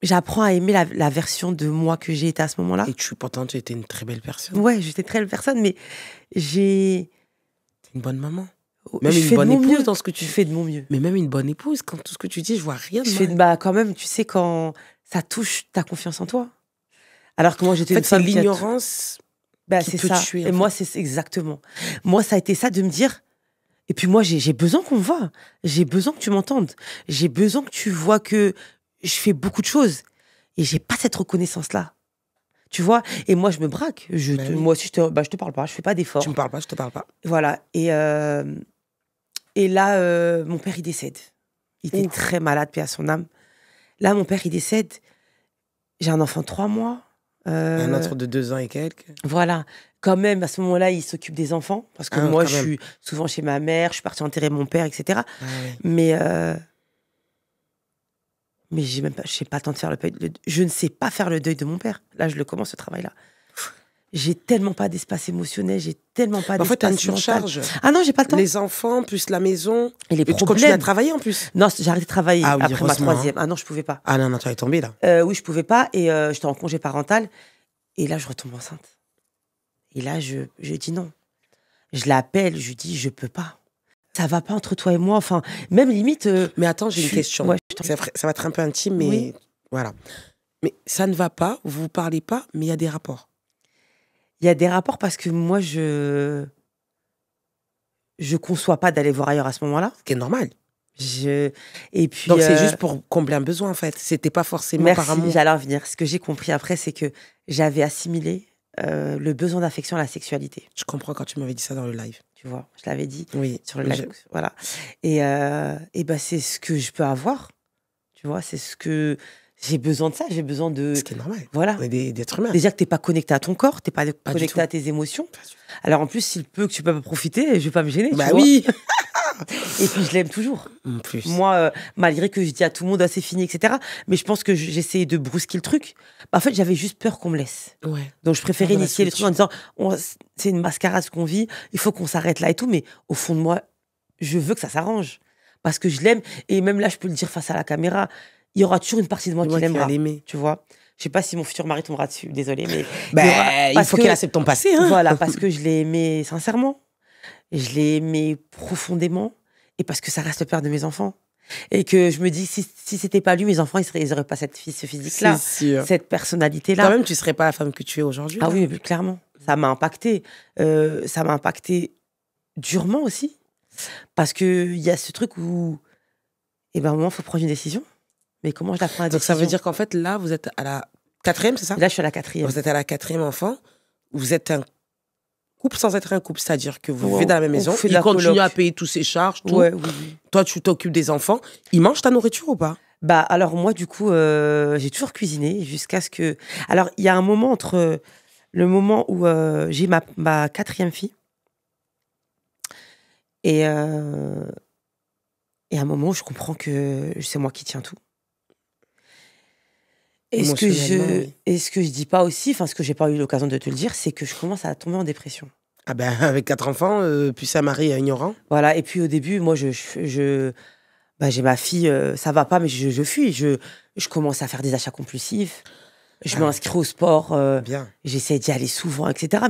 j'apprends à aimer la version de moi que j'ai été à ce moment-là. Et pourtant, tu étais une très belle personne. Ouais, j'étais très belle personne, mais T'es une bonne maman. Même je une fais bonne de mon épouse mieux. dans ce que tu Je fais de mon mieux. Mais même une bonne épouse, quand tout ce que tu dis, je vois rien de Je fais mal. quand même, tu sais, quand ça touche ta confiance en toi. Alors que moi, j'étais En fait, une femme c'est qui a l'ignorance qui c'est peut ça. tuer. Et moi, c'est exactement. Moi, ça a été ça de me dire. Et puis moi, j'ai besoin qu'on me voie. J'ai besoin que tu m'entendes. J'ai besoin que tu vois que je fais beaucoup de choses. Et j'ai pas cette reconnaissance-là. Tu vois. Et moi, je me braque. Moi aussi, je te parle pas. Je fais pas d'efforts. Tu me parles pas, je te parle pas. Voilà. Et là, mon père, il décède. Il était très malade, paix à son âme. Là, mon père, il décède. J'ai un enfant de 3 mois. Un autre de 2 ans et quelques. Voilà. Quand même, à ce moment-là, il s'occupe des enfants. Parce que moi, je suis souvent chez ma mère, je suis partie enterrer mon père, etc. Ah, oui. Mais je sais pas le temps de faire je ne sais pas faire le deuil de mon père. Là, je le commence, ce travail-là. J'ai tellement pas d'espace émotionnel, j'ai tellement pas d'espace En fait, t'as une mental. surcharge. Ah non, j'ai pas le temps. Les enfants, plus la maison. Et les problèmes. Tu continues à travailler en plus. Non, j'ai arrêté de travailler après ma heureusement, 3e. Ah non, je pouvais pas. Ah non, tu es tombée là. Oui, je pouvais pas. Et j'étais en congé parental. Et là, je retombe enceinte. Et là, je dis non. Je l'appelle, je lui dis, je peux pas. Ça va pas entre toi et moi. Enfin, même limite. Mais attends, j'ai une question. Ouais, ça va être un peu intime, mais oui. Voilà. Mais ça ne va pas, vous vous parlez pas, mais il y a des rapports. Il y a des rapports parce que moi, je conçois pas d'aller voir ailleurs à ce moment-là. Ce qui est normal. Et puis, donc, c'est juste pour combler un besoin, en fait. C'était pas forcément par amour. J'allais en venir. Ce que j'ai compris après, c'est que j'avais assimilé le besoin d'affection à la sexualité. Je comprends quand tu m'avais dit ça dans le live. Tu vois, je l'avais dit sur le Oui, live. Voilà. Et ben, c'est ce que je peux avoir. Tu vois, c'est ce que... J'ai besoin de ça, j'ai besoin de... Ce qui est normal. Voilà. On est des êtres humains. Déjà que tu n'es pas connecté à ton corps, tu n'es pas connecté à tes émotions. Alors en plus, s'il peut que tu peux pas profiter, je vais pas me gêner. Bah oui. Et puis je l'aime toujours. En plus. Moi, malgré que je dis à tout le monde, c'est fini, etc. Mais je pense que j'essayais de brusquer le truc. Bah, en fait, j'avais juste peur qu'on me laisse. Ouais. Donc je préférais initier les trucs en disant, c'est une mascarade ce qu'on vit, il faut qu'on s'arrête là et tout. Mais au fond de moi, je veux que ça s'arrange. Parce que je l'aime. Et même là, je peux le dire face à la caméra, il y aura toujours une partie de moi qui l'aimera. Tu vois. Je sais pas si mon futur mari tombera dessus, désolée, mais il faut qu'il accepte ton passé. Hein. Voilà, parce que je l'ai aimé sincèrement, je l'ai aimé profondément, et parce que ça reste le père de mes enfants. Et que je me dis, si c'était pas lui, mes enfants, ils auraient pas ce physique-là, cette personnalité-là. Toi-même, tu serais pas la femme que tu es aujourd'hui. Ah oui, mais clairement. Ça m'a impacté. Ça m'a impacté durement aussi, parce qu'il y a ce truc où, à un moment, il faut prendre une décision. Mais comment je la prends la décision ? Donc ça veut dire qu'en fait, là, vous êtes à la 4e, c'est ça ? Là, je suis à la 4e. Vous êtes à la 4e enfant. Vous êtes un couple sans être un couple, c'est-à-dire que vous vivez dans la même maison. Il continue à payer toutes ses charges, tout. Ouais, oui. Toi, tu t'occupes des enfants. Il mange ta nourriture ou pas ? Bah, alors moi, du coup, j'ai toujours cuisiné jusqu'à ce que... Alors, il y a un moment entre le moment où j'ai ma 4e fille et un moment où je comprends que c'est moi qui tiens tout. Et ce que je dis pas aussi, enfin ce que j'ai pas eu l'occasion de te le dire, c'est que je commence à tomber en dépression. Ah ben avec 4 enfants, puis ça mari ignorant. Voilà, et puis au début, moi j'ai ma fille, ça va pas, mais je fuis. Je commence à faire des achats compulsifs. Je m'inscris au sport. Bien. J'essaie d'y aller souvent, etc.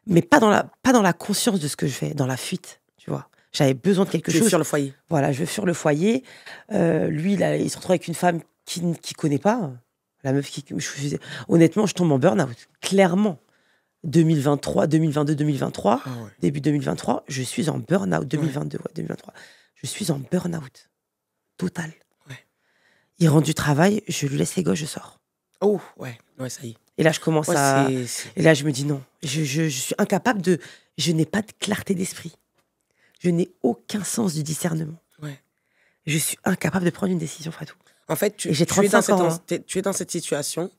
Mais pas dans la conscience de ce que je fais, dans la fuite, tu vois. J'avais besoin de quelque chose. Sur le foyer. Voilà, je veux sur le foyer. Lui, là, il se retrouve avec une femme qui connaît pas. La meuf honnêtement, je tombe en burn-out. Clairement. 2023, 2022, 2023, début 2023, je suis en burn-out. 2022, 2023. Je suis en burn-out. Total. Ouais. Il rentre du travail, je lui laisse les gosses, je sors. Oh, ouais, ça y est. Et là, je commence Et là, je me dis non. Je suis incapable de... Je n'ai pas de clarté d'esprit. Je n'ai aucun sens du discernement. Ouais. Je suis incapable de prendre une décision, Fatou. En fait, tu es dans cette situation,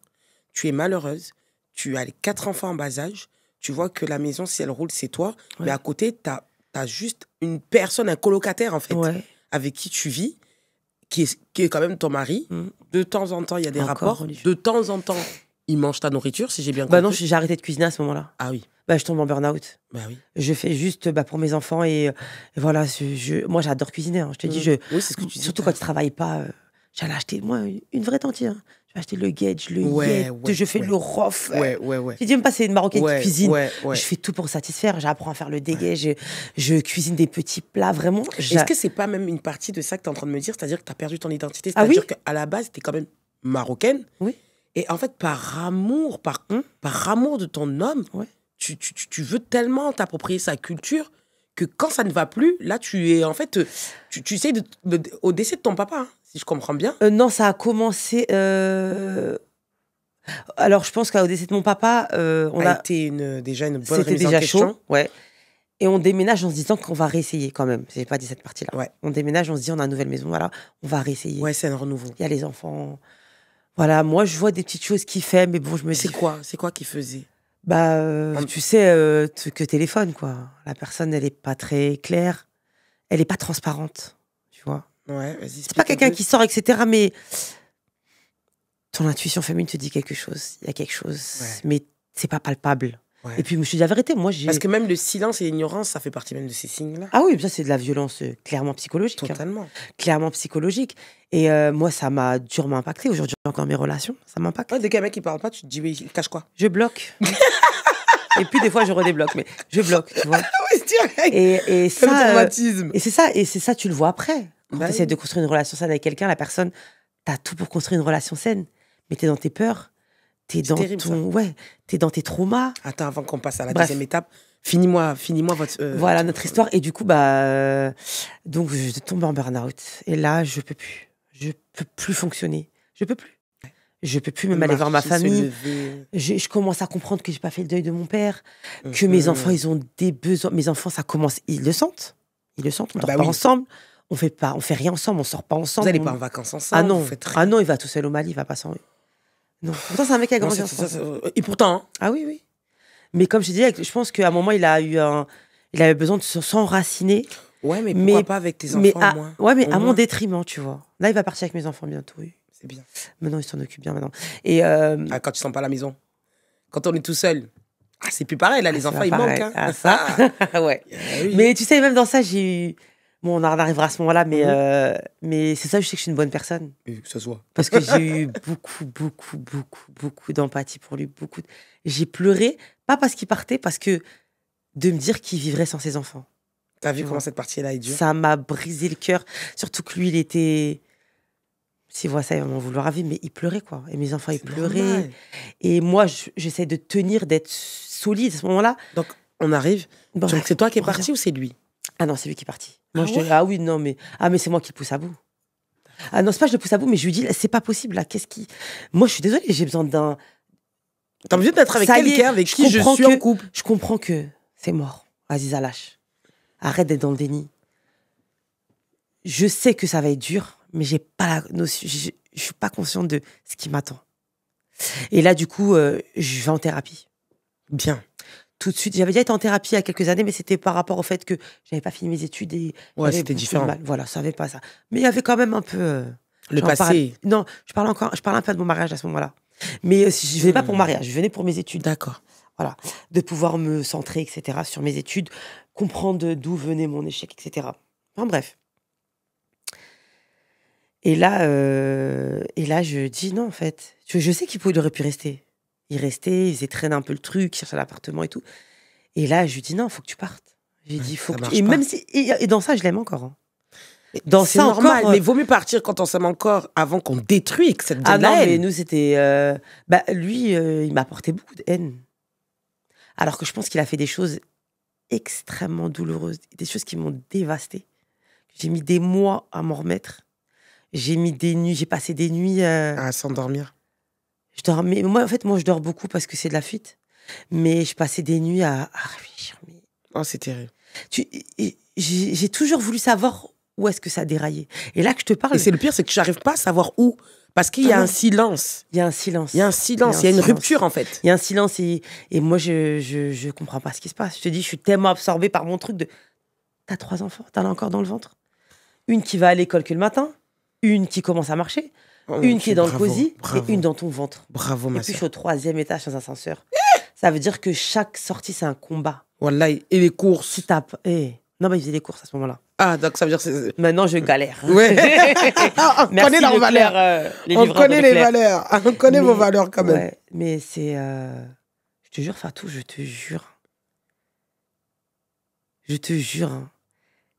tu es malheureuse, tu as les 4 enfants en bas âge, tu vois que la maison, si elle roule, c'est toi, mais à côté, tu as juste une personne, un colocataire, en fait, avec qui tu vis, qui est quand même ton mari. De temps en temps, il y a des rapports. De temps en temps, il mange ta nourriture, si j'ai bien compris. Bah non, j'ai arrêté de cuisiner à ce moment-là. Ah oui. Bah, je tombe en burn-out. Bah oui. Je fais juste pour mes enfants et voilà. Moi, j'adore cuisiner. Hein. Je te dis, oui, c'est ce que tu dis. Surtout quand tu travailles pas. J'allais acheter, moi, une vraie tentille. Hein. Je vais acheter le guedj, le yet, je fais le rof. Ouais. J'ai dit, même pas, c'est une Marocaine qui cuisine. Je fais tout pour satisfaire. J'apprends à faire le déguet. Je cuisine des petits plats, vraiment. Est-ce que c'est pas même une partie de ça que tu es en train de me dire ? C'est-à-dire que tu as perdu ton identité. C'est-à-dire qu'à la base, tu es quand même marocaine. Oui. Et en fait, par amour de ton homme, tu veux tellement t'approprier sa culture que quand ça ne va plus, là, tu es en fait, tu essayes au décès de ton papa, hein, si je comprends bien. Non, ça a commencé. Alors, je pense qu'au décès de mon papa, on a été déjà une bonne c'était remise déjà en question. Chaud, ouais. Et on déménage en se disant qu'on va réessayer quand même. J'ai pas dit cette partie-là. Ouais. On déménage, on se dit on a une nouvelle maison, voilà, on va réessayer. Ouais, c'est un renouveau. Il y a les enfants. Voilà, moi je vois des petites choses qu'il fait, mais bon, je me dis. C'est quoi qu'il faisait ? Tu sais, que téléphone, quoi. La personne, elle est pas très claire. Elle est pas transparente, tu vois. Ouais, vas-y. C'est pas quelqu'un qui sort, etc. Mais ton intuition féminine te dit quelque chose. Il y a quelque chose, mais c'est pas palpable. Ouais. Et puis, je me suis dit la vérité, moi, Parce que même le silence et l'ignorance, ça fait partie même de ces signes-là. Ah oui, ça, c'est de la violence clairement psychologique. Totalement. Clairement psychologique. Et moi, ça m'a durement impacté. Aujourd'hui, encore mes relations, ça m'impacte. Dès qu'un mec qui parle pas, tu te dis, oui, il cache quoi ? Je bloque. Et puis, des fois, je redébloque. Mais je bloque, tu vois. Et ça, traumatisme. Et c'est ça, tu le vois après. Quand tu essaies de construire une relation saine avec quelqu'un, la personne, t'as tout pour construire une relation saine. Mais t'es dans tes peurs. T'es dans t'es dans tes traumas. Attends, avant qu'on passe à la deuxième étape, finis-moi votre... Voilà notre histoire. Et du coup, donc je tombe en burn-out. Et là, je peux plus. Je peux plus fonctionner. Je peux plus. Je peux plus même aller voir ma famille. Je commence à comprendre que j'ai pas fait le deuil de mon père, que mes enfants, ils ont des besoins. Mes enfants, ça commence, ils le sentent. Ils le sentent. On dort pas ensemble. On fait rien ensemble. On sort pas ensemble. Vous allez pas en vacances ensemble. Ah non. Ah non, il va tout seul au Mali. Il va pas sans. Non. Pourtant, c'est un mec qui a grandi ensemble. Et pourtant. Hein. Ah oui, oui. Mais comme je disais, je pense qu'à un moment, il avait besoin de s'enraciner. Ouais, mais pourquoi pas avec tes enfants, moi. Ouais, mais à mon détriment, tu vois. Là, il va partir avec mes enfants bientôt, oui. C'est bien. Maintenant, il s'en occupe bien maintenant. Et quand tu sens pas à la maison. Quand on est tout seul. Ah, c'est plus pareil, là, les enfants, ils manquent. Hein. Ah, ça. Ouais. Oui. Mais tu sais, même dans ça, j'ai eu... Bon, on arrivera à ce moment-là, mais c'est ça, je sais que je suis une bonne personne. Et que ça soit. Parce que j'ai eu beaucoup d'empathie pour lui. J'ai pleuré, pas parce qu'il partait, parce que de me dire qu'il vivrait sans ses enfants. T'as vu comment cette partie-là est dure? Ça m'a brisé le cœur. Surtout que lui, il était... S'il voit ça, il va m'en vouloir à vie, mais il pleurait, quoi. Et mes enfants, ils pleuraient. Normal. Et moi, j'essaie de tenir, d'être solide à ce moment-là. Donc, on arrive. Donc, c'est toi qui es parti ou c'est lui? Ah non, c'est lui qui est parti. Moi, ah oui, non, mais... Ah, mais c'est moi qui le pousse à bout. Ah non, c'est pas que je le pousse à bout, mais je lui dis, c'est pas possible, là. Qu'est-ce qui... Moi, je suis désolée, j'ai besoin d'un... T'as besoin d'être avec quelqu'un avec qui je suis en couple. Je comprends que c'est mort. Aziza, lâche. Arrête d'être dans le déni. Je sais que ça va être dur, mais j'ai pas la notion, je suis pas consciente de ce qui m'attend. Et là, du coup, je vais en thérapie. Bien. Tout de suite, j'avais déjà été en thérapie il y a quelques années, mais c'était par rapport au fait que j'avais pas fini mes études et c'était différent. Voilà, ça savais pas ça. Mais il y avait quand même un peu le passé. Non, je parle un peu de mon mariage à ce moment-là. Mais je venais pas pour mon mariage, je venais pour mes études. D'accord. Voilà, de pouvoir me centrer, etc., sur mes études, comprendre d'où venait mon échec, etc. Enfin bref. Et là, je dis non, en fait. Je sais qu'il aurait pu rester. Il restait, il faisait traîner un peu le truc, il cherchait l'appartement et tout. Et là, je lui dis non, il faut que tu partes. J'ai dit, faut que tu... Et même si... Et dans ça, je l'aime encore. Hein. Dans c'est ça normal, encore, mais vaut mieux partir quand on s'aime encore avant qu'on détruise cette haine. Non, mais nous, c'était... lui, il m'a apporté beaucoup de haine. Alors que je pense qu'il a fait des choses extrêmement douloureuses, des choses qui m'ont dévastée. J'ai mis des mois à m'en remettre. J'ai passé des nuits... à s'endormir. Mais moi, en fait, je dors beaucoup parce que c'est de la fuite. Mais je passais des nuits à réfléchir. Mais... Oh, c'est terrible. J'ai toujours voulu savoir où est-ce que ça déraillait. Et là que je te parle... Et c'est le pire, c'est que je n'arrive pas à savoir où. Parce qu'il y a un silence. Il y a un silence. Il y a un silence, il y a une rupture, en fait. Il y a un silence et moi, je comprends pas ce qui se passe. Je te dis, je suis tellement absorbée par mon truc de... T'as 3 enfants, t'en as encore dans le ventre. Une qui va à l'école que le matin, une qui commence à marcher, une qui est dans le cosy et une dans ton ventre. Bravo, ma soeur. Et puis je suis au 3e étage dans un ascenseur. Ça veut dire que chaque sortie, c'est un combat. Voilà, et les courses. Tu tapes. Non, mais il faisait des courses à ce moment-là. Ah, donc ça veut dire que maintenant, je galère. Ouais. On connaît leurs valeurs. On connaît les valeurs. On connaît vos valeurs quand même. Ouais, mais c'est... Je te jure, Fatou, je te jure. Je te jure. Hein.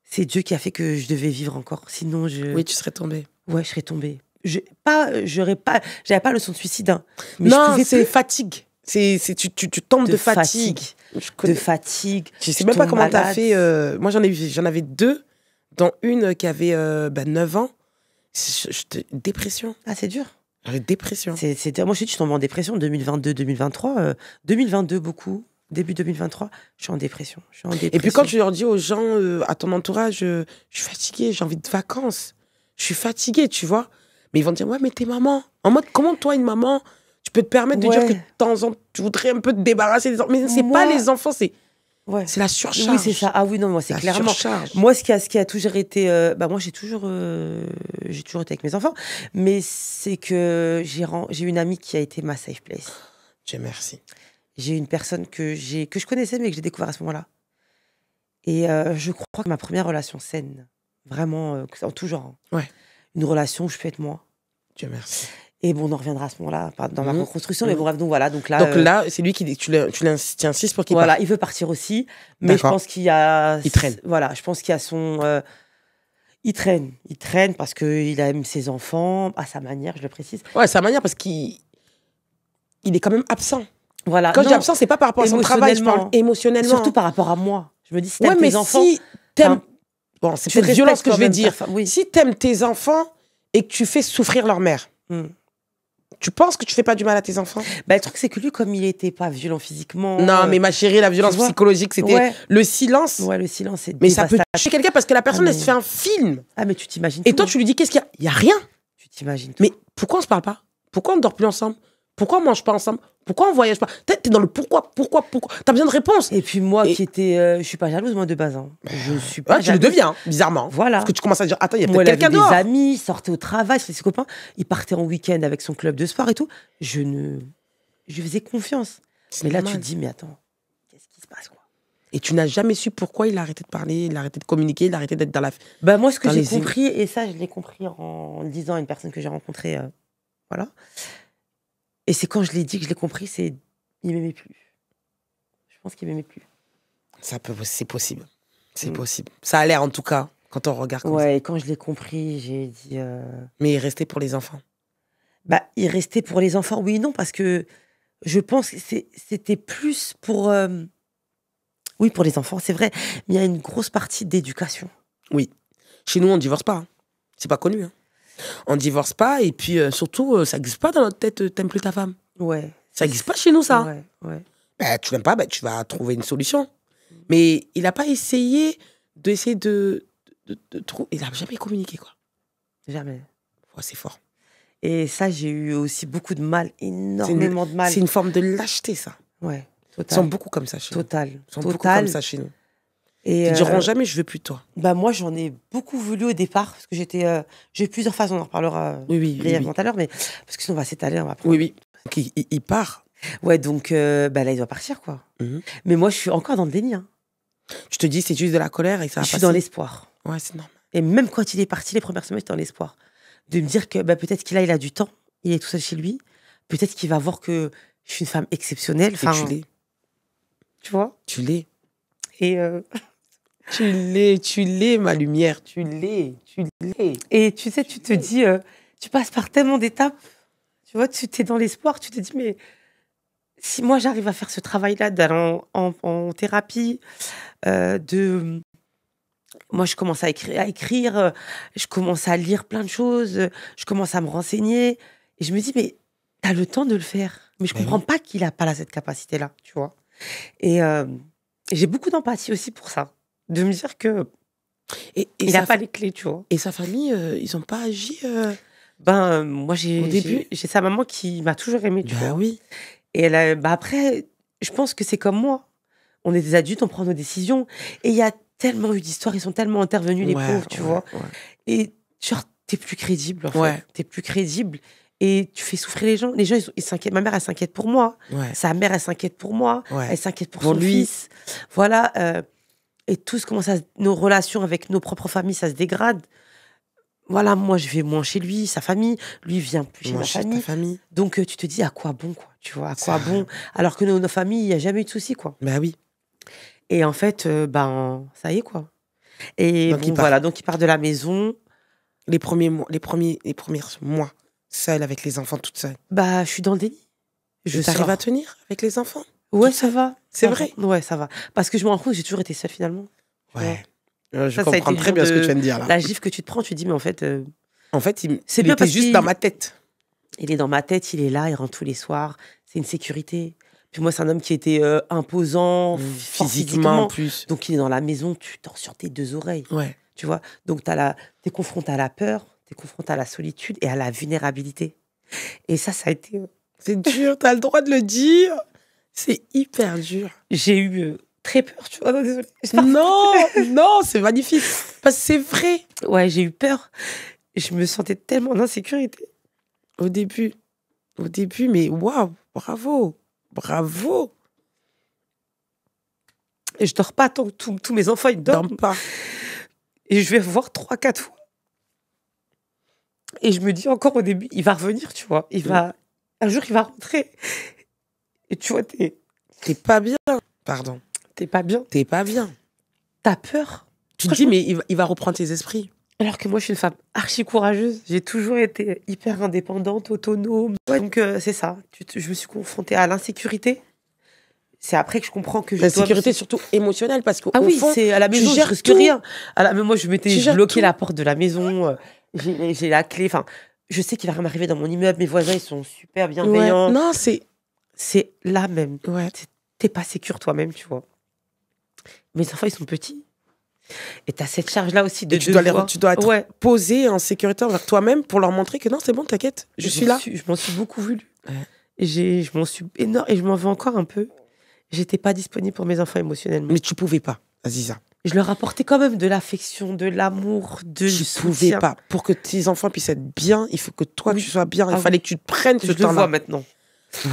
C'est Dieu qui a fait que je devais vivre encore. Sinon, Oui, tu serais tombée. Ouais, je serais tombée. J'avais pas le son de suicide. Hein, mais non, c'est fatigue. Tu tombes de fatigue. De fatigue. Je sais même pas comment t'as fait. Moi, j'en avais 2, dont une qui avait 9 ans. Dépression. Ah, c'est dur. J'avais dépression. Moi, je suis tombée en dépression 2022-2023. 2022, beaucoup. Début 2023, je suis en dépression. Et puis quand tu leur dis aux gens, à ton entourage, je suis fatiguée, j'ai envie de vacances. Je suis fatiguée, tu vois. Mais ils vont te dire, ouais, mais t'es maman. En mode, comment toi, une maman, tu peux te permettre de dire que de temps en temps, tu voudrais un peu te débarrasser des enfants. Mais c'est pas les enfants, c'est la surcharge. Oui, c'est ça. Ah oui, non, moi, c'est clairement. Surcharge. Moi, ce qui a toujours été... moi, j'ai toujours été avec mes enfants. Mais c'est que j'ai une amie qui a été ma safe place. Dieu merci. J'ai une personne que je connaissais, mais que j'ai découvert à ce moment-là. Et je crois que ma première relation saine, vraiment, en tout genre. Ouais. Une relation où je peux être moi. Dieu merci. Et bon, on en reviendra à ce moment-là, dans ma reconstruction, mais bon, bref, donc voilà. Donc là, c'est lui qui tu insistes pour qu'il parte. Voilà, il veut partir aussi, mais je pense qu'il y a... Il traîne. Voilà, je pense qu'il y a son... Il traîne parce qu'il aime ses enfants, à sa manière, je le précise. Ouais, à sa manière, parce qu'il est quand même absent. Voilà. Quand je dis absent, c'est pas par rapport à son travail, je parle émotionnellement. Surtout par rapport à moi. Je me dis, si t'aimes tes enfants... si t'aimes... Bon, c'est peut-être violent ce que je vais dire. Oui. Si t'aimes tes enfants et que tu fais souffrir leur mère, Tu penses que tu fais pas du mal à tes enfants? Bah, le truc, c'est que lui, comme il était pas violent physiquement. Non, mais ma chérie, la violence psychologique, c'était le silence. Ouais, le silence, c'est mais ça peut tuer quelqu'un parce que la personne, elle se fait un film. Ah, mais tu t'imagines. Et toi, tu lui dis, qu'est-ce qu'il y a? Il y a rien. Tu t'imagines. Mais pourquoi on se parle pas? Pourquoi on ne dort plus ensemble? Pourquoi on mange pas ensemble? Pourquoi on voyage pas? T'es dans le pourquoi? T'as besoin de réponses. Et puis moi, qui était, je suis pas jalouse moi de base. Hein. Je suis pas. Tu le deviens, bizarrement. Voilà. Parce que tu commences à dire, attends, il y a peut-être quelqu'un dehors. Des amis, sortait au travail, ses copains, il partait en week-end avec son club de sport et tout. Je faisais confiance. Mais là, tu te dis, mais attends, qu'est-ce qui se passe quoi? Et tu n'as jamais su pourquoi il a arrêté de parler, il a arrêté de communiquer, il a arrêté d'être dans la. Bah moi, ce que j'ai compris, et ça, je l'ai compris en le disant à une personne que j'ai rencontrée, voilà. Et c'est quand je l'ai dit que je l'ai compris, c'est il m'aimait plus. Je pense qu'il m'aimait plus. C'est possible. C'est possible. Ça a l'air en tout cas quand on regarde comme ça. Ouais, et quand je l'ai compris, j'ai dit. Mais il restait pour les enfants. Bah, il restait pour les enfants, oui et non, parce que je pense que c'était plus pour. Oui, pour les enfants, c'est vrai. Mais il y a une grosse partie d'éducation. Oui. Chez nous, on ne divorce pas. Hein. C'est pas connu. Hein. On ne divorce pas et puis surtout, ça n'existe pas dans notre tête, t'aimes plus ta femme. Ouais. Ça n'existe pas chez nous, ça. Ouais. Bah, tu l'aimes pas, bah, tu vas trouver une solution. Mais il n'a pas essayé de trouver. Il n'a jamais communiqué, quoi. Jamais. Ouais, c'est fort. Et ça, j'ai eu aussi beaucoup de mal, énormément de mal. C'est une forme de lâcheté, ça. Ouais, total. Ils sont beaucoup comme ça chez nous. Ils sont beaucoup comme ça chez nous. Et ils diront jamais, je veux plus de toi. Bah moi, j'en ai beaucoup voulu au départ, parce que j'ai eu plusieurs phases, on en reparlera brièvement tout à l'heure, mais parce que sinon on va s'étaler, on va prendre. Oui. Donc, il part. Ouais, donc là, il doit partir, quoi. Mais moi, je suis encore dans le déni. Hein. Tu te dis, c'est juste de la colère et ça va passer. Je suis dans l'espoir. Ouais, c'est normal. Et même quand il est parti, les premières semaines, j'étais dans l'espoir. De me dire que peut-être qu'il a du temps, il est tout seul chez lui, peut-être qu'il va voir que je suis une femme exceptionnelle. Et tu l'es. Tu vois? Tu l'es. Et tu l'es, ma lumière, tu l'es. Et tu sais, tu te dis, tu passes par tellement d'étapes, tu vois, tu t'es dans l'espoir, tu te dis, mais si moi j'arrive à faire ce travail-là, d'aller en thérapie, moi je commence à écrire, je commence à lire plein de choses, je commence à me renseigner, et je me dis, mais t'as le temps de le faire. Mais je comprends pas qu'il a pas cette capacité-là, tu vois. Et j'ai beaucoup d'empathie aussi pour ça. De me dire que il n'a pas les clés, tu vois. Et sa famille, ils n'ont pas agi moi, j'ai sa maman qui m'a toujours aimée, tu vois. Oui. Et après, je pense que c'est comme moi. On est des adultes, on prend nos décisions. Et il y a tellement eu d'histoires, ils sont tellement intervenus, les pauvres, tu vois. Ouais. Et genre, t'es plus crédible, en fait. T'es plus crédible. Et tu fais souffrir les gens. Les gens, ils s'inquiètent. Ma mère, elle s'inquiète pour moi. Ouais. Sa mère, elle s'inquiète pour moi. Ouais. Elle s'inquiète pour son fils. Voilà. Et nos relations avec nos propres familles, ça se dégrade. Voilà, moi, je vais moins chez lui, sa famille. Lui, vient plus chez ma famille. Donc, tu te dis, à quoi bon, quoi. Tu vois, à quoi bon? Alors que nos familles, il n'y a jamais eu de soucis, quoi. Bah oui. Et en fait, ça y est, quoi. Et donc, donc il part de la maison. Les premiers mois, seule avec les enfants, toute seule. Bah, je suis dans le déni. T'arrives à tenir avec les enfants? Ouais, ça va. C'est vrai? Ouais, ça va. Parce que je me rends compte que j'ai toujours été seule, finalement. Ouais. Je comprends très bien ce que tu viens de dire, là. La gifle que tu te prends, tu te dis, mais en fait... En fait, il était juste dans ma tête. Il est dans ma tête, il est là, il rentre tous les soirs. C'est une sécurité. Puis moi, c'est un homme qui était imposant, physiquement en plus. Donc, il est dans la maison, tu dors sur tes deux oreilles. Ouais. Tu vois? Donc, t'es confronté à la peur, t'es confronté à la solitude et à la vulnérabilité. Et ça a été... C'est dur, t'as le droit de le dire. C'est hyper dur. J'ai eu très peur, tu vois. Désolée. Non, c'est magnifique. Parce que c'est vrai. Ouais, j'ai eu peur. Je me sentais tellement en insécurité. Au début, mais waouh, bravo. Et je dors pas tant que tous mes enfants, ils dorment pas. Et je vais voir 3-4 fois. Et je me dis encore au début, il va revenir, tu vois. Un jour, il va rentrer. Et tu vois, t'es pas bien. Pardon. T'es pas bien. T'as peur. Tu te dis, mais il va reprendre tes esprits. Alors que moi, je suis une femme archi courageuse. J'ai toujours été hyper indépendante, autonome. Ouais, donc, c'est ça. Je me suis confrontée à l'insécurité. C'est après que je comprends que l'insécurité, surtout émotionnelle, parce que c'est à la maison, je risque rien. Mais moi, je m'étais bloqué la porte de la maison. J'ai la clé. Enfin, je sais qu'il va rien m'arriver dans mon immeuble, mes voisins, ils sont super bienveillants. Ouais. Non, c'est là même. Ouais. T'es pas sécure toi-même, tu vois. Mes enfants, ils sont petits. Et t'as cette charge-là aussi de devoir. Tu dois être posé en sécurité envers toi-même pour leur montrer que non, c'est bon, t'inquiète, je suis là. Je m'en suis beaucoup voulu. Ouais. Je m'en suis énorme et je m'en veux encore un peu. J'étais pas disponible pour mes enfants émotionnellement. Mais tu pouvais pas, Aziza. Je leur apportais quand même de l'affection, de l'amour, du soutien. Tu pouvais pas. Pour que tes enfants puissent être bien, il faut que toi, tu sois bien. Il fallait que tu te prennes ce temps-là. Je le vois maintenant.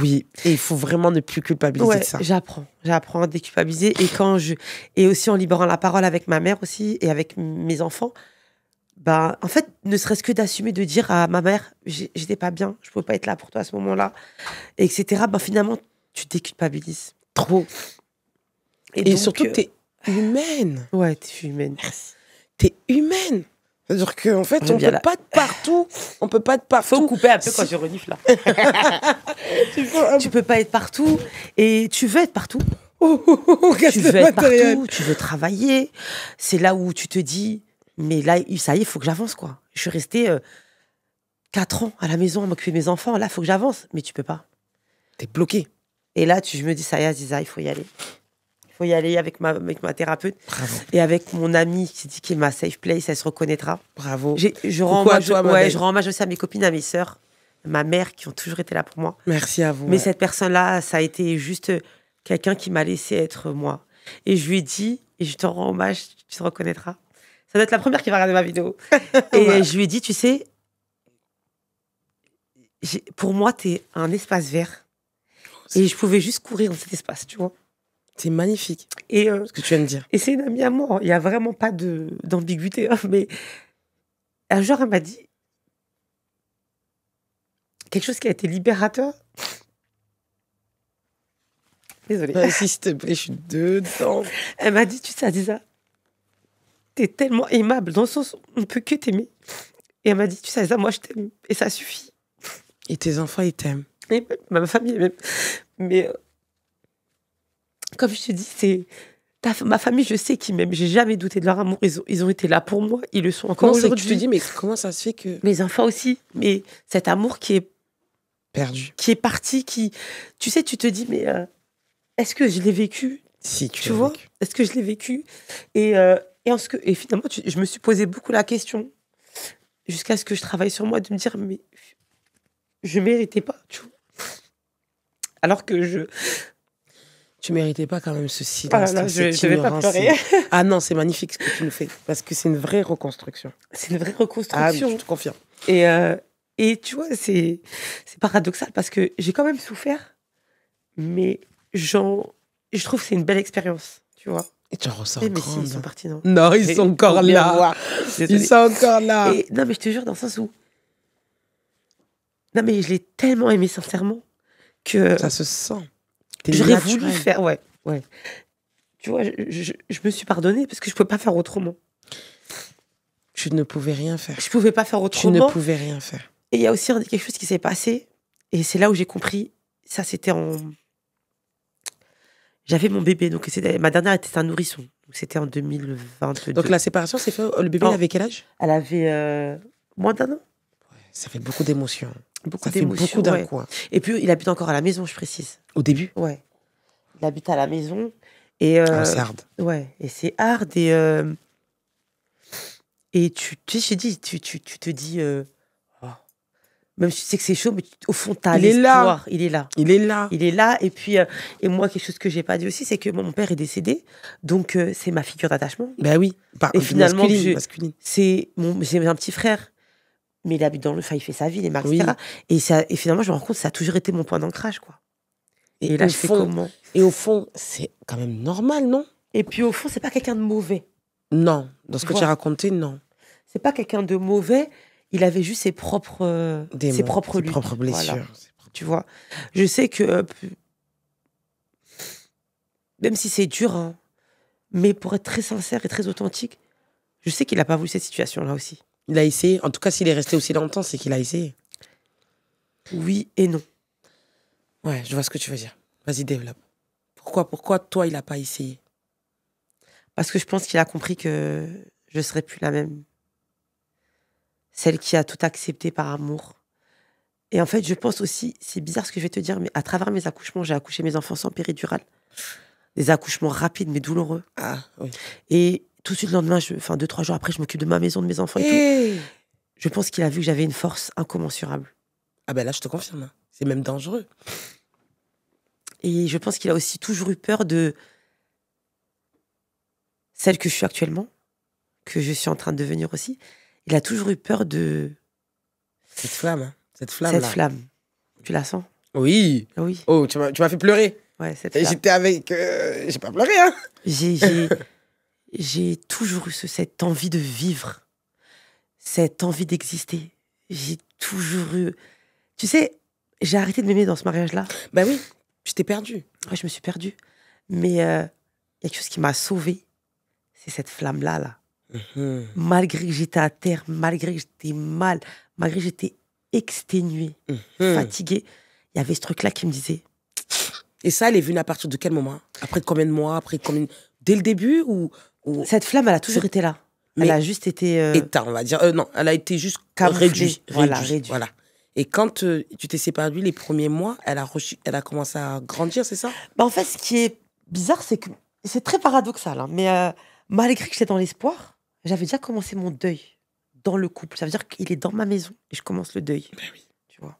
Oui, et il faut vraiment ne plus culpabiliser de ça. J'apprends à déculpabiliser. Et aussi en libérant la parole avec ma mère aussi et avec mes enfants. Ben, en fait, ne serait-ce que d'assumer, de dire à ma mère, j'étais pas bien, je pouvais pas être là pour toi à ce moment-là, etc. Ben, finalement, tu déculpabilises. Trop. Et donc, surtout, t'es humaine. Ouais, t'es humaine. Merci. T'es humaine. C'est-à-dire qu'en fait, on peut pas être partout. On peut pas être partout. Faut couper un peu quand je renifle là. Tu peux pas être partout. Et tu veux être partout. Tu veux être partout. Tu veux travailler. C'est là où tu te dis, mais là, ça y est, il faut que j'avance, quoi. Je suis restée 4 ans à la maison à m'occuper de mes enfants. Là, il faut que j'avance. Mais tu peux pas. T'es bloqué. Et là, je me dis, ça y est, Aziza, il faut y aller. Il faut y aller avec ma thérapeute. Bravo. Et avec mon amie qui dit qui est ma safe place, elle se reconnaîtra. Bravo. Je rends hommage aussi à mes copines, à mes sœurs, ma mère, qui ont toujours été là pour moi. Merci à vous. Mais cette personne-là, ça a été juste quelqu'un qui m'a laissé être moi. Et je lui ai dit, et je t'en rends hommage, tu te reconnaîtras. Ça doit être la première qui va regarder ma vidéo. Et je lui ai dit, tu sais, pour moi, t'es un espace vert. Et je pouvais juste courir dans cet espace, tu vois. C'est magnifique, et ce que tu viens de dire. Et c'est une amie à moi. Il n'y a vraiment pas d'ambiguïté. Hein, mais un jour, elle m'a dit quelque chose qui a été libérateur. Désolée. S'il te plaît, je suis dedans. Elle m'a dit, tu sais, Aziza, t'es tellement aimable, dans le sens où on ne peut que t'aimer. Et elle m'a dit, tu sais, Aziza, moi, je t'aime. Et ça suffit. Et tes enfants, ils t'aiment. Et ma famille, même. Mais... comme je te dis, ma famille, je sais qu'ils m'aiment. J'ai jamais douté de leur amour. Ils ont été là pour moi. Ils le sont encore aujourd'hui. Tu te dis, mais comment ça se fait que... Mes enfants aussi. Mais cet amour qui est... perdu. Qui est parti, tu sais, tu te dis, mais est-ce que je l'ai vécu? Si, tu vois vécu. Est-ce que je l'ai vécu? Et finalement, je me suis posé beaucoup la question, jusqu'à ce que je travaille sur moi, de me dire, mais je méritais pas, tu vois. Alors que tu méritais pas quand même ce silence. Ah là, je vais pas pleurer. Ah non, c'est magnifique ce que tu nous fais. Parce que c'est une vraie reconstruction. C'est une vraie reconstruction. Ah oui, je te confirme. Et tu vois, c'est paradoxal parce que j'ai quand même souffert, mais je trouve que c'est une belle expérience, tu vois. Et tu en ressors mais grande. si, ils sont partis, non? Non, ils sont encore là. Ils sont encore là. Non, mais je te jure, dans le sens où... Non, mais je l'ai tellement aimé sincèrement que... Ça se sent. J'aurais voulu faire... Ouais. Tu vois, je me suis pardonnée parce que je ne pouvais pas faire autrement. Tu ne pouvais rien faire. Je ne pouvais pas faire autrement. Tu ne pouvais rien faire. Et il y a aussi quelque chose qui s'est passé. Et c'est là où j'ai compris. Ça, c'était J'avais mon bébé. Donc, ma dernière était un nourrisson. Donc, c'était en 2022. Donc, la séparation s'est faite... Le bébé, il avait quel âge? Elle avait moins d'1 an. Ouais, ça fait beaucoup d'émotions. Ça fait beaucoup d'un coup. Et puis, il habite encore à la maison, je précise. Au début? Ouais. Il habite à la maison. Et c'est hard. Ouais. Et c'est hard. Et tu sais, je dis, tu te dis... même si tu sais que c'est chaud, mais au fond, tu as l'espoir. Il est là. Il est là. Il est là. Et puis, et moi, quelque chose que j'ai pas dit aussi, c'est que mon père est décédé. Donc, c'est ma figure d'attachement. Ben oui. Et finalement, masculine. J'ai un petit frère, mais il habite il fait sa vie, les marques, etc. Et finalement, je me rends compte que ça a toujours été mon point d'ancrage, quoi. Et là, je fais comment? Et au fond, c'est quand même normal, non? Et puis, au fond, c'est pas quelqu'un de mauvais. Non. Dans ce que tu as raconté, non. C'est pas quelqu'un de mauvais. Il avait juste ses propres luttes. Propres blessures. Voilà. Tu vois, je sais que même si c'est dur, hein, mais pour être très sincère et très authentique, je sais qu'il n'a pas voulu cette situation-là aussi. Il a essayé. En tout cas, s'il est resté aussi longtemps, c'est qu'il a essayé. Oui et non. Ouais, je vois ce que tu veux dire. Vas-y, développe. Pourquoi toi, il n'a pas essayé? Parce que je pense qu'il a compris que je ne serais plus la même. celle qui a tout accepté par amour. Et en fait, je pense aussi, c'est bizarre ce que je vais te dire, mais à travers mes accouchements, j'ai accouché mes enfants sans péridurale. Des accouchements rapides mais douloureux. Ah, oui. Et tout de suite, le lendemain, 2-3 jours après, je m'occupe de ma maison, de mes enfants et tout. Je pense qu'il a vu que j'avais une force incommensurable. Ah ben là, je te confirme. C'est même dangereux. Et je pense qu'il a aussi toujours eu peur de celle que je suis actuellement, que je suis en train de devenir aussi. Il a toujours eu peur de... Cette flamme, hein. Cette flamme. Cette flamme. Tu la sens? Oui. Oui. Oh, tu m'as fait pleurer. Ouais, cette flamme. J'étais avec... J'ai pas pleuré, hein. J'ai toujours eu cette envie de vivre, cette envie d'exister. J'ai toujours eu... Tu sais, j'ai arrêté de m'aimer dans ce mariage-là. Ben oui, je t'ai perdue. Ouais, je me suis perdue. Mais il y a quelque chose qui m'a sauvée. C'est cette flamme-là, là. Malgré que j'étais à terre, malgré que j'étais mal, malgré que j'étais exténuée, fatiguée, il y avait ce truc-là qui me disait... Et ça, elle est venue à partir de quel moment? Après combien de mois? Après combien... Dès le début ou... Cette flamme, elle a toujours été là. Mais elle a juste été... éteinte, on va dire. Non, elle a été juste réduite. Voilà. Et quand tu t'es séparée de lui les premiers mois, elle a commencé à grandir, c'est ça? Bah en fait, ce qui est bizarre, c'est que... C'est très paradoxal, hein, mais malgré que j'étais dans l'espoir, j'avais déjà commencé mon deuil dans le couple. Ça veut dire qu'il est dans ma maison et je commence le deuil. Ben oui. Tu vois.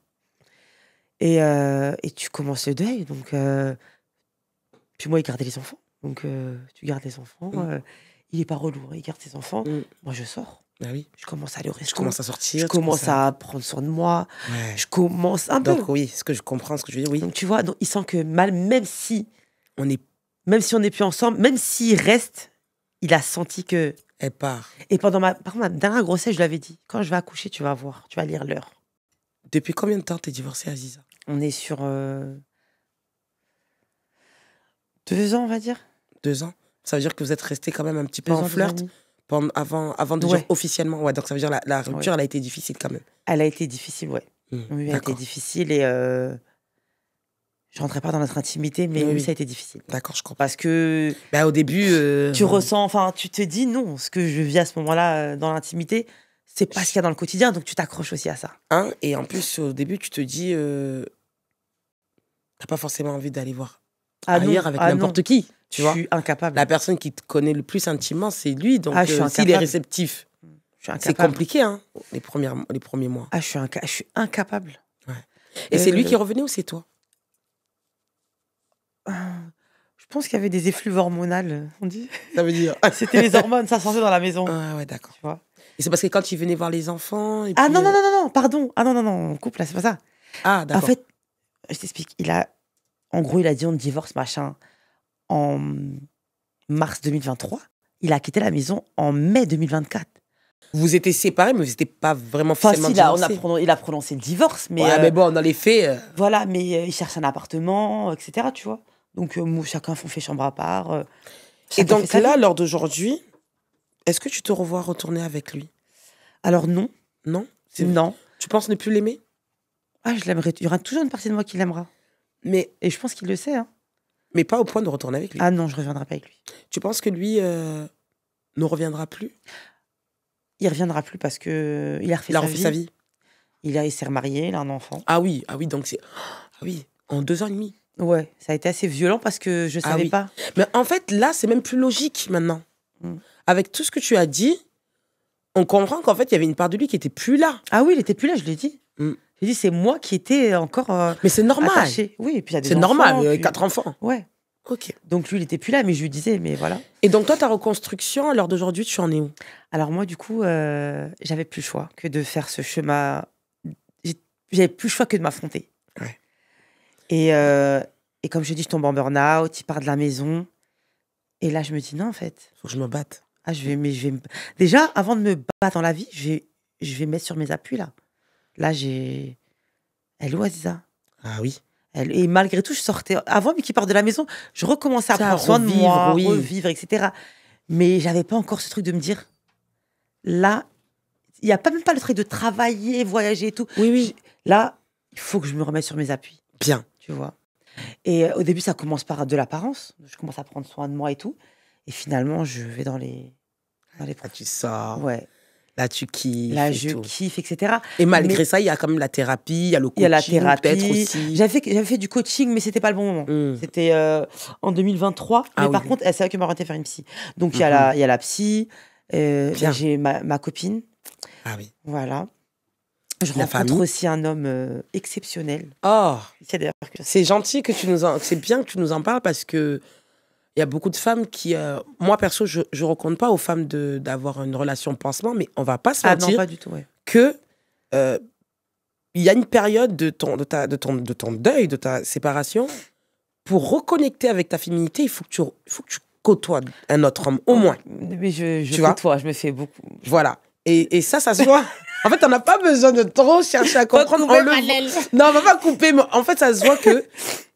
Et tu commences le deuil, donc... Puis moi, il gardait les enfants. Donc, tu gardes les enfants. Il est pas relou, il garde ses enfants. Moi, je sors. Ben oui. Je commence à aller au resto. Je commence à sortir. Je commence à prendre soin de moi. Ouais. Je commence un peu. Donc, oui, ce que je comprends, ce que je veux dire, oui. Donc, tu vois, donc, il sent que même si on n'est plus ensemble, même s'il reste, il a senti que... Elle part. Et par contre, ma dernière grossesse, je lui avais dit, quand je vais accoucher, tu vas voir, tu vas lire l'heure. Depuis combien de temps t'es divorcée, Aziza? On est sur 2 ans, on va dire. 2 ans. Ça veut dire que vous êtes restés quand même un petit peu en flirt avant de dire officiellement. Ouais, donc ça veut dire la rupture, elle a été difficile quand même. Elle a été difficile, ouais. Oui, elle a été difficile et je rentrais pas dans notre intimité, mais oui, ça a été difficile. D'accord, je comprends. Parce que au début, tu ressens, enfin, tu te dis non, ce que je vis à ce moment-là dans l'intimité, c'est pas ce qu'il y a dans le quotidien, donc tu t'accroches aussi à ça. Et en plus, au début, tu te dis, t'as pas forcément envie d'aller voir ailleurs avec n'importe qui. Tu vois, je suis incapable. La personne qui te connaît le plus intimement, c'est lui. Donc, s'il est réceptif, c'est compliqué, hein, les premiers mois. Je suis incapable. Ouais. Et c'est lui qui est revenu ou c'est toi? Je pense qu'il y avait des effluves hormonales, on dit. Ça veut dire c'était les hormones, ça sortait dans la maison. Ah ouais, d'accord. Tu vois. Et c'est parce que quand il venait voir les enfants... Et puis, non, pardon. Ah non, on coupe là, c'est pas ça. Ah, d'accord. En fait, je t'explique. En gros, il a dit on divorce, machin, en mars 2023. Il a quitté la maison en mai 2024. Vous étiez séparés, mais vous n'étiez pas vraiment officiellement divorcés. Il a prononcé le divorce, mais... Ouais, mais bon, dans les faits... Voilà, mais il cherche un appartement, etc., tu vois. Donc, chacun fait chambre à part. Et donc là, lors d'aujourd'hui, est-ce que tu te revois retourner avec lui? Alors non. Non? Non. Tu penses ne plus l'aimer? Ah, je l'aimerais. Il y aura toujours une partie de moi qui l'aimera. Et je pense qu'il le sait, hein. Mais pas au point de retourner avec lui. Ah non, je ne reviendrai pas avec lui. Tu penses que lui ne reviendra plus? Il ne reviendra plus parce qu'il a refait sa vie. Il s'est remarié, il a un enfant. Ah oui, donc c'est... Ah oui, en 2 ans et demi. Ouais, ça a été assez violent parce que je ne savais pas. Mais en fait, là, c'est même plus logique maintenant. Avec tout ce que tu as dit, on comprend qu'en fait, il y avait une part de lui qui n'était plus là. Ah oui, il n'était plus là, je l'ai dit. J'ai dit, c'est moi qui étais encore mais c'est normal. attachée. Oui, et puis il y a des c'est enfants. C'est normal, 4 enfants. Ouais. Ok. Donc lui, il n'était plus là, mais je lui disais, mais voilà. Et donc toi, ta reconstruction, à l'heure d'aujourd'hui, tu en es où? Alors moi, du coup, j'avais plus le choix que de faire ce chemin. J'avais plus le choix que de m'affronter. Ouais. Et comme je dis, je tombe en burn-out, il part de la maison. Et là, je me dis, non, en fait. Faut que je me batte. Ah, Déjà, avant de me battre dans la vie, je vais mettre sur mes appuis, là. Là, Elle est où, Aziza? Ah oui. Et malgré tout, je sortais... Avant, mais qu'il part de la maison, je recommençais à prendre soin de moi, revivre, etc. Mais j'avais pas encore ce truc de me dire... Là, il n'y a même pas le truc de travailler, voyager et tout. Oui. Là, il faut que je me remette sur mes appuis. Bien. Tu vois. Et au début, ça commence par de l'apparence. Je commence à prendre soin de moi et tout. Et finalement, je vais dans les tu sors. Ouais. Là, tu kiffes. Là, je kiffe, etc. Et malgré ça, il y a quand même la thérapie, il y a le coaching, peut-être aussi. J'avais fait du coaching, mais c'était pas le bon moment. C'était en 2023. Mais par contre, c'est vrai que m'a orientée faire une psy. Donc, il y a la psy, j'ai ma copine. Ah oui. Voilà. Je rencontre aussi un homme exceptionnel. Oh, c'est gentil que c'est bien que tu nous en parles parce que il y a beaucoup de femmes qui, moi perso, je recommande pas aux femmes d'avoir une relation pansement, mais on va pas se mentir. Non, pas du tout, que il y a une période de ton deuil, de ta séparation, pour reconnecter avec ta féminité, il faut que tu côtoies un autre homme au moins. Mais je côtoie, je me fais beaucoup. Voilà. Et ça se voit. En fait, on n'a pas besoin de trop chercher à comprendre. Non, on va pas couper. Mais en fait, ça se voit que,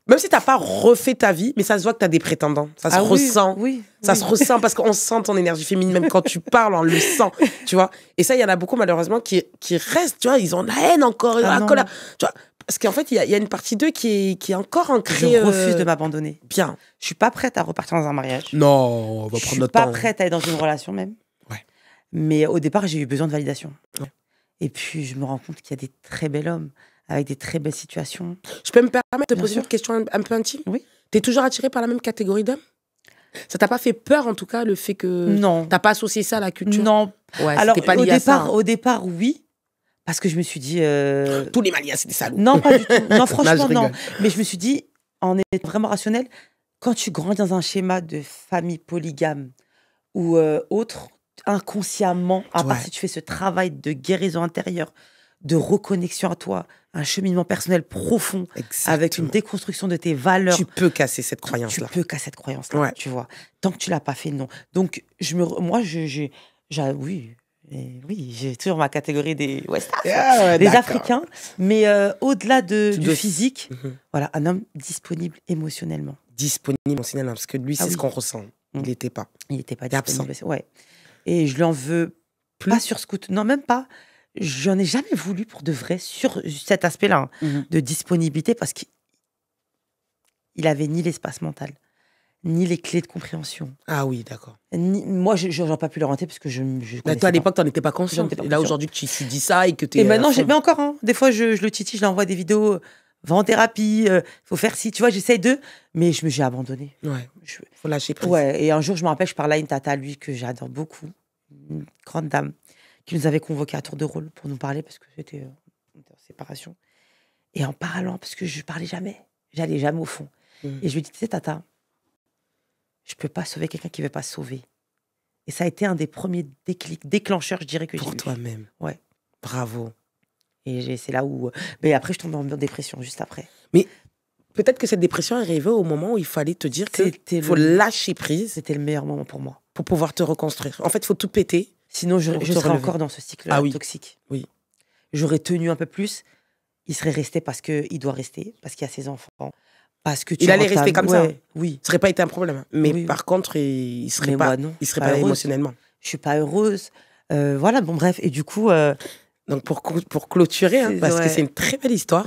même si tu n'as pas refait ta vie, mais ça se voit que tu as des prétendants. Ça se ressent. Ça se ressent parce qu'on sent ton énergie féminine. Même quand tu parles, on le sent. Tu vois. Et ça, il y en a beaucoup, malheureusement, qui restent. Tu vois, ils ont la haine encore. La colère. Tu vois. Parce qu'en fait, il y a une partie d'eux qui est encore ancrée. Je refuse de m'abandonner. Bien. Je suis pas prête à repartir dans un mariage. Non, on va prendre notre temps. Je suis pas prête à être dans une relation même. Ouais. Mais au départ, j'ai eu besoin de validation. Ouais. Et puis, je me rends compte qu'il y a des très bels hommes avec des très belles situations. Je peux me permettre de poser une question un peu intime? Oui. T'es toujours attirée par la même catégorie d'hommes? Ça t'a pas fait peur, en tout cas, le fait que... Non. T'as pas associé ça à la culture? Non. Ouais, alors, pas lié à ça, au départ, oui. Parce que je me suis dit... Tous les Maliens, c'est des salauds. Non, pas du tout. Non, franchement, non. Mais je me suis dit, en étant vraiment rationnel, quand tu grandis dans un schéma de famille polygame ou autre, inconsciemment, à part si tu fais ce travail de guérison intérieure, de reconnexion à toi, un cheminement personnel profond, avec une déconstruction de tes valeurs. Tu peux casser cette croyance-là. Tu peux casser cette croyance-là, tu vois. Tant que tu l'as pas fait, non. Donc, oui, j'ai toujours ma catégorie des West des Africains, mais au-delà du physique, voilà, un homme disponible émotionnellement. Disponible émotionnellement, parce que lui, c'est ce qu'on ressent. Il n'était pas. Il n'était pas disponible. Ouais. Et je lui en veux pas sur ce coup. Non, même pas. J'en ai jamais voulu pour de vrai sur cet aspect-là de disponibilité parce qu'il avait ni l'espace mental, ni les clés de compréhension. Ah oui, d'accord. Moi, je n'aurais pas pu l'orienter parce que je mais toi, à l'époque, tu n'en étais pas conscient. Et là, aujourd'hui, tu dis ça et que tu es... Et maintenant, mais encore, des fois, je le titille, je lui envoie des vidéos, va en thérapie, faut faire ci, tu vois, j'essaye mais j'ai abandonné. Ouais, faut lâcher prise. Ouais, et un jour, je me rappelle, je parlais à une tata, lui, que j'adore beaucoup, une grande dame, qui nous avait convoqués à tour de rôle pour nous parler parce que c'était en séparation. Et en parlant, parce que je parlais jamais, j'allais jamais au fond. Et je lui dis, tu sais, tata, je peux pas sauver quelqu'un qui veut pas se sauver. Et ça a été un des premiers déclencheurs, je dirais, que j'ai eu. Pour toi-même. Ouais. Bravo. Et c'est là où... Mais après, je tombe en dépression, juste après. Mais peut-être que cette dépression est arrivée au moment où il fallait te dire qu'il faut lâcher prise. C'était le meilleur moment pour moi. Pour pouvoir te reconstruire. En fait, il faut tout péter. Sinon, je serais encore dans ce cycle toxique. Oui. J'aurais tenu un peu plus. Il serait resté parce qu'il doit rester, parce qu'il y a ses enfants. Parce que il allait rester comme ça. Oui. Ça serait pas été un problème. Mais par contre, il serait pas émotionnellement. Je suis pas heureuse. Voilà, bon, bref. Et du coup... Donc, pour clôturer, parce que c'est une très belle histoire,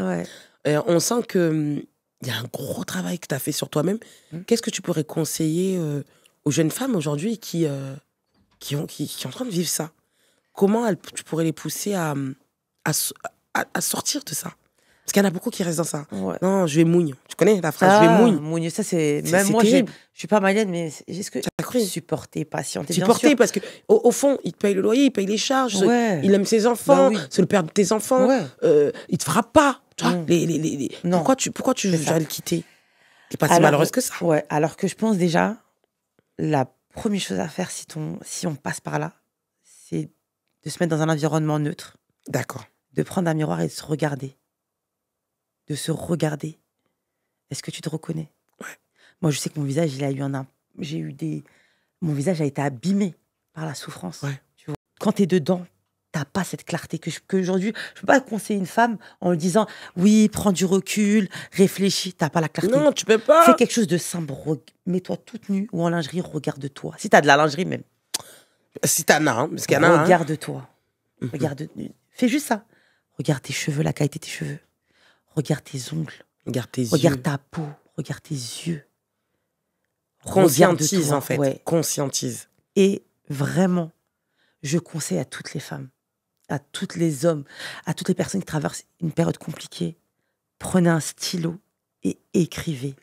on sent qu'il y a un gros travail que tu as fait sur toi-même. Qu'est-ce que tu pourrais conseiller aux jeunes femmes aujourd'hui qui sont en train de vivre ça? Comment tu pourrais les pousser à sortir de ça? Parce qu'il y en a beaucoup qui restent dans ça. Ouais. Non, je vais mouille. Tu connais la phrase, je vais mouille. Mouille, ça c'est... Même moi, je suis pas malienne, mais est-ce que supporter, patienter, supporter, parce que au fond, il te paye le loyer, il paye les charges, il aime ses enfants, c'est le père de tes enfants, il te frappe pas. Tu vois, pourquoi tu veux le quitter? T'es pas si malheureuse que ça. Ouais, alors que je pense déjà, la première chose à faire si on passe par là, c'est de se mettre dans un environnement neutre. D'accord. De prendre un miroir et de se regarder. De se regarder. Est-ce que tu te reconnais? Ouais. Moi, je sais que mon visage, mon visage a été abîmé par la souffrance. Ouais. Tu vois. Quand t'es dedans, t'as pas cette clarté qu'aujourd'hui, je peux pas conseiller une femme en lui disant oui, prends du recul, réfléchis. T'as pas la clarté. Non, tu peux pas. Fais quelque chose de simple. Mets-toi toute nue ou en lingerie, regarde-toi. Si t'as de la lingerie même. Si t'en as, parce qu'il y en a. Regarde-toi. Fais juste ça. Regarde tes cheveux, la qualité de tes cheveux. Regarde tes ongles. Regarde ta peau. Regarde tes yeux. Conscientise, en fait. Ouais. Conscientise. Et vraiment, je conseille à toutes les femmes, à tous les hommes, à toutes les personnes qui traversent une période compliquée, prenez un stylo et écrivez.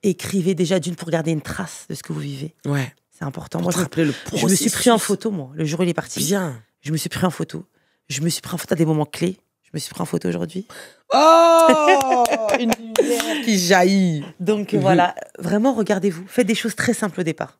Écrivez déjà d'une pour garder une trace de ce que vous vivez. Ouais. C'est important. Moi, je me suis pris en photo, moi, le jour où il est parti. Bien. Je me suis pris en photo. Je me suis pris en photo à des moments clés. Je me suis pris en photo aujourd'hui. Oh une lumière qui jaillit. Donc voilà, vraiment, regardez-vous. Faites des choses très simples au départ.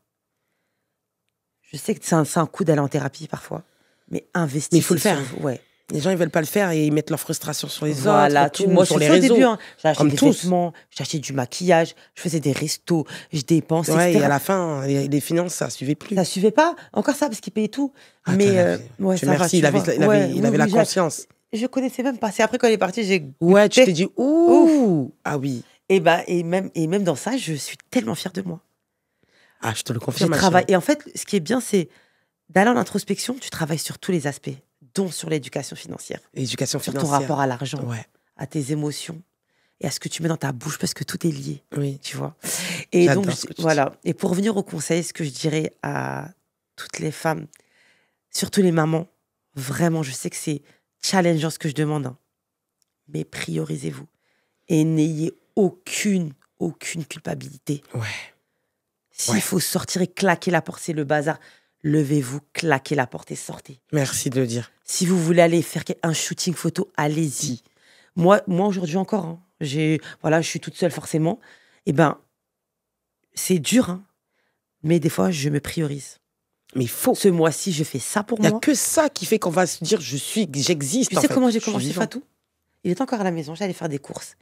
Je sais que c'est un coup d'aller en thérapie parfois, mais investissez. Mais il faut le faire. Ouais. Les gens, ils veulent pas le faire et ils mettent leur frustration sur les voilà, autres. Moi, sur les réseaux. Au début, j'ai acheté des vêtements, j'ai acheté du maquillage, je faisais des restos, je dépensais, ouais, etc. Et à la fin, les finances, ça suivait plus. Ça suivait pas. Encore ça, parce qu'il payait tout. Mais ouais, ça merci, il avait la conscience. Je connaissais même pas. C'est après quand il est parti, j'ai. Ouais, tu t'es dit ouh. Ah oui. Et même dans ça, je suis tellement fière de moi. Ah, je te le confirme. Et en fait, ce qui est bien, c'est d'aller en introspection. Tu travailles sur tous les aspects, dont sur l'éducation financière. L'éducation financière. Sur ton rapport à l'argent, à tes émotions et à ce que tu mets dans ta bouche, parce que tout est lié. Oui. Tu vois. Et donc voilà. Et pour revenir au conseil, ce que je dirais à toutes les femmes, surtout les mamans, vraiment, je sais que c'est challengeant ce que je demande, mais priorisez-vous et n'ayez aucune culpabilité. Ouais. S'il faut sortir et claquer la porte, c'est le bazar. Levez-vous, claquez la porte et sortez. Merci de le dire. Si vous voulez aller faire un shooting photo, allez-y. Moi aujourd'hui encore, je suis toute seule forcément. Eh ben, c'est dur, mais des fois, je me priorise. Mais il faut. Ce mois-ci, je fais ça pour moi. Il n'y a que ça qui fait qu'on va se dire j'existe. Tu sais comment j'ai commencé Fatou ? Il est encore à la maison, j'allais faire des courses.